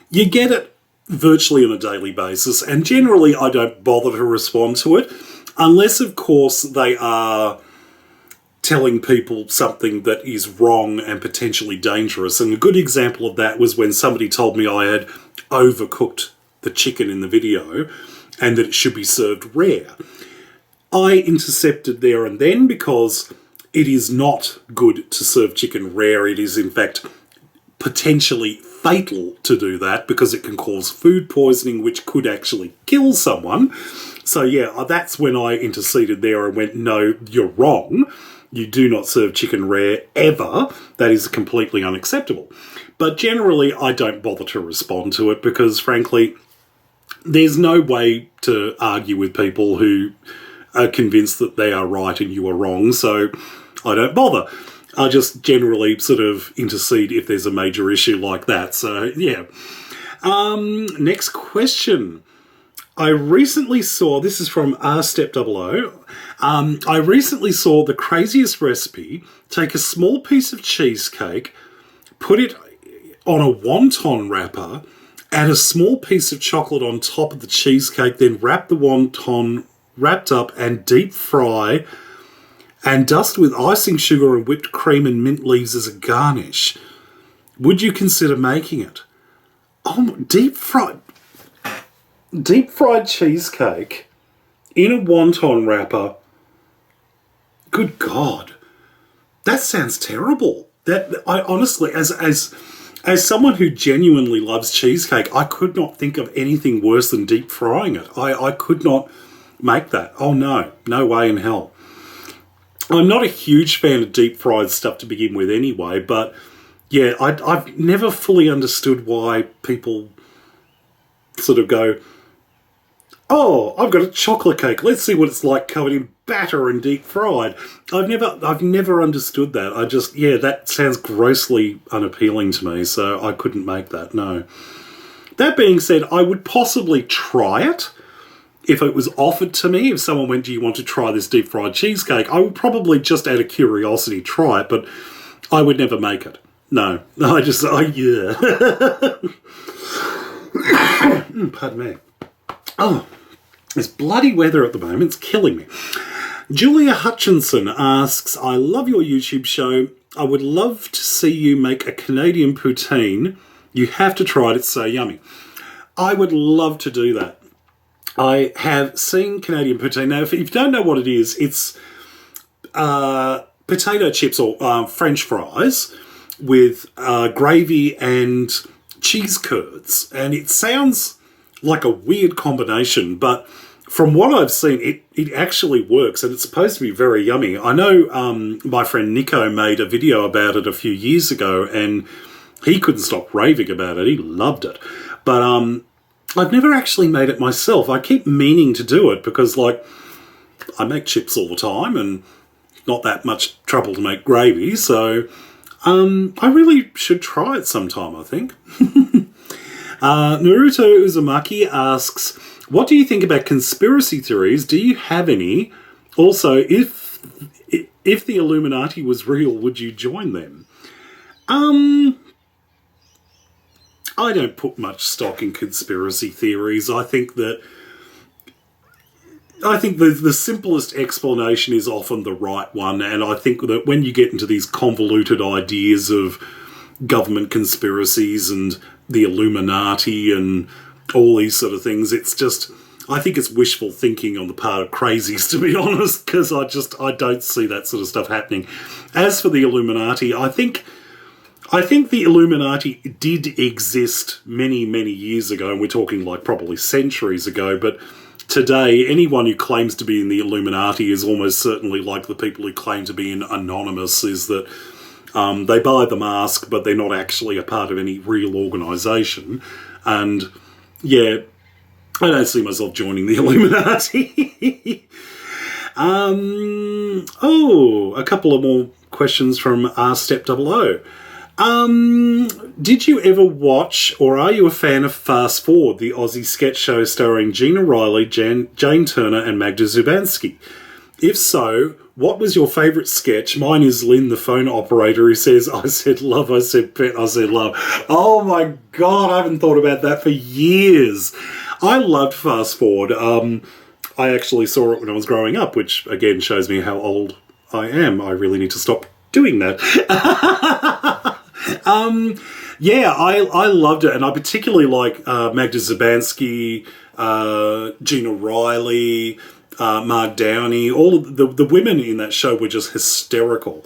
you get it virtually on a daily basis, and generally I don't bother to respond to it, unless, of course, they are telling people something that is wrong and potentially dangerous. And a good example of that was when somebody told me I had overcooked the chicken in the video and that it should be served rare. I intercepted there and then, because it is not good to serve chicken rare. It is, in fact, potentially fatal to do that, because it can cause food poisoning, which could actually kill someone. So yeah, that's when I interceded there and went, no, you're wrong. You do not serve chicken rare ever. That is completely unacceptable. But generally, I don't bother to respond to it, because frankly, there's no way to argue with people who are convinced that they are right and you are wrong, so I don't bother. I just generally sort of intercede if there's a major issue like that. So, yeah. Next question. I recently saw, this is from R-Step-00, I recently saw the craziest recipe: take a small piece of cheesecake, put it on a wonton wrapper, add a small piece of chocolate on top of the cheesecake, then wrap the wonton wrapped up and deep fry, and dust with icing sugar and whipped cream and mint leaves as a garnish. Would you consider making it? Oh, deep fried cheesecake in a wonton wrapper. Good God, that sounds terrible. That I honestly, as someone who genuinely loves cheesecake, I could not think of anything worse than deep frying it. I could not make that. Oh no, no way in hell. I'm not a huge fan of deep fried stuff to begin with anyway, but yeah, I've never fully understood why people sort of go, oh, I've got a chocolate cake, let's see what it's like covered in batter and deep fried. I've never understood that. That sounds grossly unappealing to me, so I couldn't make that, no. That being said, I would possibly try it if it was offered to me. If someone went, do you want to try this deep fried cheesecake? I would probably just out of curiosity try it, but I would never make it. No, yeah. Pardon me. Oh, this bloody weather at the moment, it's killing me. Julia Hutchinson asks, I love your YouTube show. I would love to see you make a Canadian poutine. You have to try it, it's so yummy. I would love to do that. I have seen Canadian poutine. Now, if you don't know what it is, it's potato chips or French fries with gravy and cheese curds. And it sounds like a weird combination, but from what I've seen, it actually works, and it's supposed to be very yummy. I know my friend Nico made a video about it a few years ago, and he couldn't stop raving about it. He loved it. But I've never actually made it myself. I keep meaning to do it because, like, I make chips all the time and not that much trouble to make gravy, so I really should try it sometime, I think. Naruto Uzumaki asks, what do you think about conspiracy theories? Do you have any? Also, if the Illuminati was real, would you join them? I don't put much stock in conspiracy theories. I think the simplest explanation is often the right one, and I think that when you get into these convoluted ideas of government conspiracies and the Illuminati and all these sort of things, it's just, I think it's wishful thinking on the part of crazies, to be honest, because I don't see that sort of stuff happening. As for the Illuminati, I think the Illuminati did exist many, many years ago, and we're talking like probably centuries ago, but today, anyone who claims to be in the Illuminati is almost certainly like the people who claim to be in Anonymous, is that they buy the mask, but they're not actually a part of any real organisation. And, yeah, I don't see myself joining the Illuminati. A couple of more questions from R-Step-00. Did you ever watch, or are you a fan of Fast Forward, the Aussie sketch show starring Gina Riley, Jane Turner and Magda Zubanski? If so, what was your favourite sketch? Mine is Lynn, the phone operator, who says, I said love, I said pet, I said love. Oh my God, I haven't thought about that for years. I loved Fast Forward. I actually saw it when I was growing up, which again shows me how old I am. I really need to stop doing that. Yeah, I loved it, and I particularly like Magda Zubanski, Gina Riley, Mark Downey. All of the women in that show were just hysterical.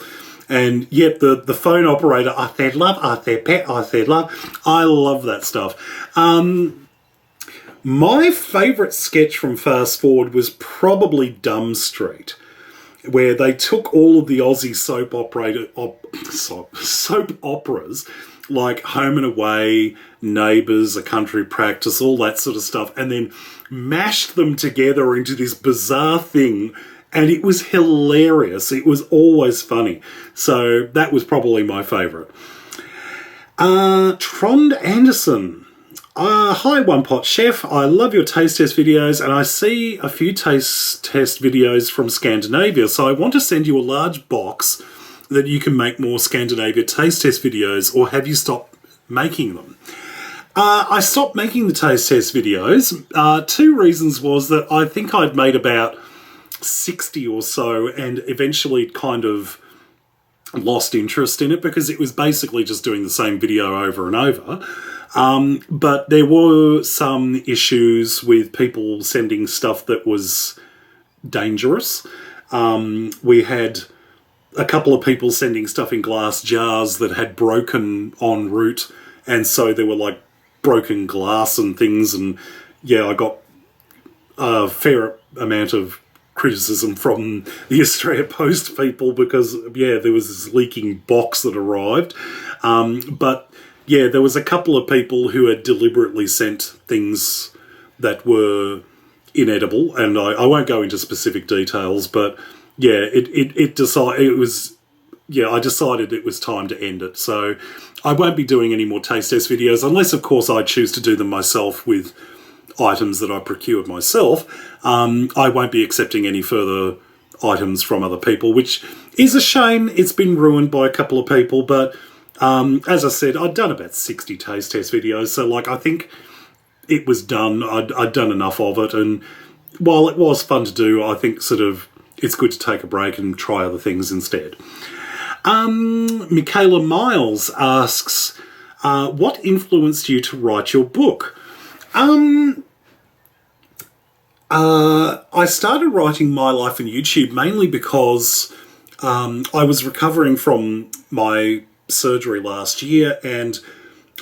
And yet the phone operator, I said love, I said pet, I said love. I love that stuff. My favourite sketch from Fast Forward was probably Dumb Street, where they took all of the Aussie soap operas, like Home and Away, Neighbours, A Country Practice, all that sort of stuff, and then mashed them together into this bizarre thing, and it was hilarious. It was always funny. So that was probably my favourite. Trond Anderson. Hi, One Pot Chef. I love your taste test videos, and I see a few taste test videos from Scandinavia, so I want to send you a large box that you can make more Scandinavia taste test videos, or have you stopped making them? I stopped making the taste test videos. Two reasons was that I think I'd made about 60 or so, and eventually kind of lost interest in it because it was basically just doing the same video over and over. But there were some issues with people sending stuff that was dangerous. We had a couple of people sending stuff in glass jars that had broken en route, and so there were like broken glass and things, and yeah, I got a fair amount of criticism from the Australia Post people because, yeah, there was this leaking box that arrived. But yeah, there was a couple of people who had deliberately sent things that were inedible, and I won't go into specific details, but yeah, I decided it was time to end it. So I won't be doing any more taste test videos unless, of course, I choose to do them myself with items that I procured myself. I won't be accepting any further items from other people, which is a shame. It's been ruined by a couple of people, but as I said, I'd done about 60 taste test videos, so like I think it was done. I'd done enough of it, and while it was fun to do, I think sort of it's good to take a break and try other things instead. Michaela Miles asks, what influenced you to write your book? I started writing my life on YouTube mainly because I was recovering from my surgery last year and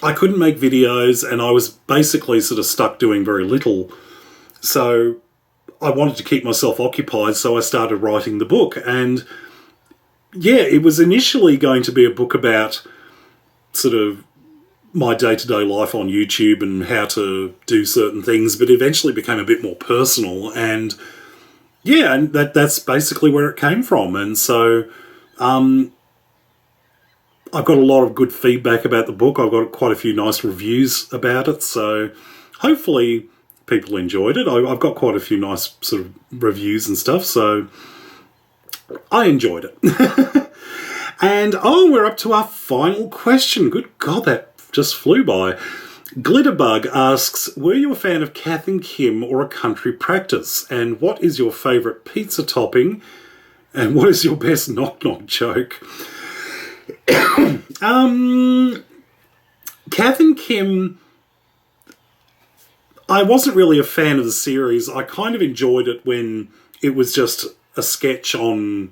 I couldn't make videos, and I was basically sort of stuck doing very little. So I wanted to keep myself occupied, so I started writing the book. And yeah, it was initially going to be a book about sort of my day-to-day life on YouTube and how to do certain things, but eventually became a bit more personal. And yeah, and that's basically where it came from. And so I've got a lot of good feedback about the book. I've got quite a few nice reviews about it, so hopefully people enjoyed it. I've got quite a few nice sort of reviews and stuff, so I enjoyed it. And we're up to our final question. Good God, that just flew by. Glitterbug asks, were you a fan of Kath and Kim or A Country Practice? And what is your favourite pizza topping? And what is your best knock-knock joke? Kath and Kim, I wasn't really a fan of the series. I kind of enjoyed it when it was just a sketch on,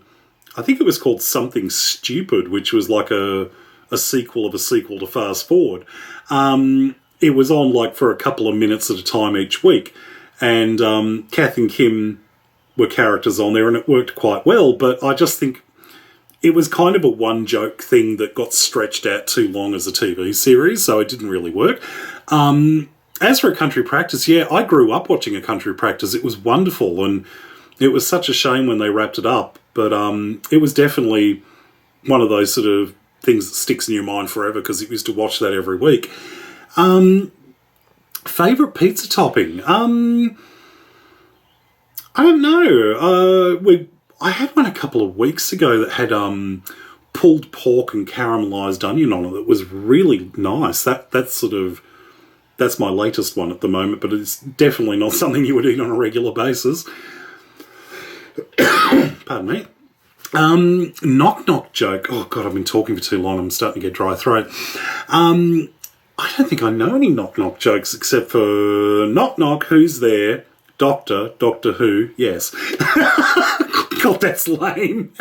I think it was called Something Stupid, which was like a sequel of a sequel to Fast Forward. It was on like for a couple of minutes at a time each week. And Kath and Kim were characters on there and it worked quite well, but I just think it was kind of a one-joke thing that got stretched out too long as a TV series, so it didn't really work. As for A Country Practice, yeah, I grew up watching A Country Practice. It was wonderful, and it was such a shame when they wrapped it up. But it was definitely one of those sort of things that sticks in your mind forever because you used to watch that every week. Favourite pizza topping? I don't know. I had one a couple of weeks ago that had pulled pork and caramelised onion on it. That was really nice. That's my latest one at the moment, but it's definitely not something you would eat on a regular basis. Pardon me. Knock knock joke. Oh God, I've been talking for too long. I'm starting to get dry throat. I don't think I know any knock knock jokes except for knock knock. Who's there? Doctor Who. Yes. God, that's lame.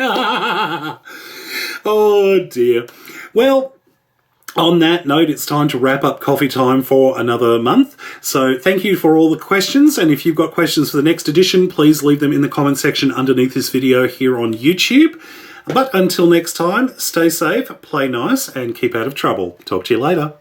Oh dear. Well, on that note, it's time to wrap up coffee time for another month. So thank you for all the questions. And if you've got questions for the next edition, please leave them in the comment section underneath this video here on YouTube. But until next time, stay safe, play nice, and keep out of trouble. Talk to you later.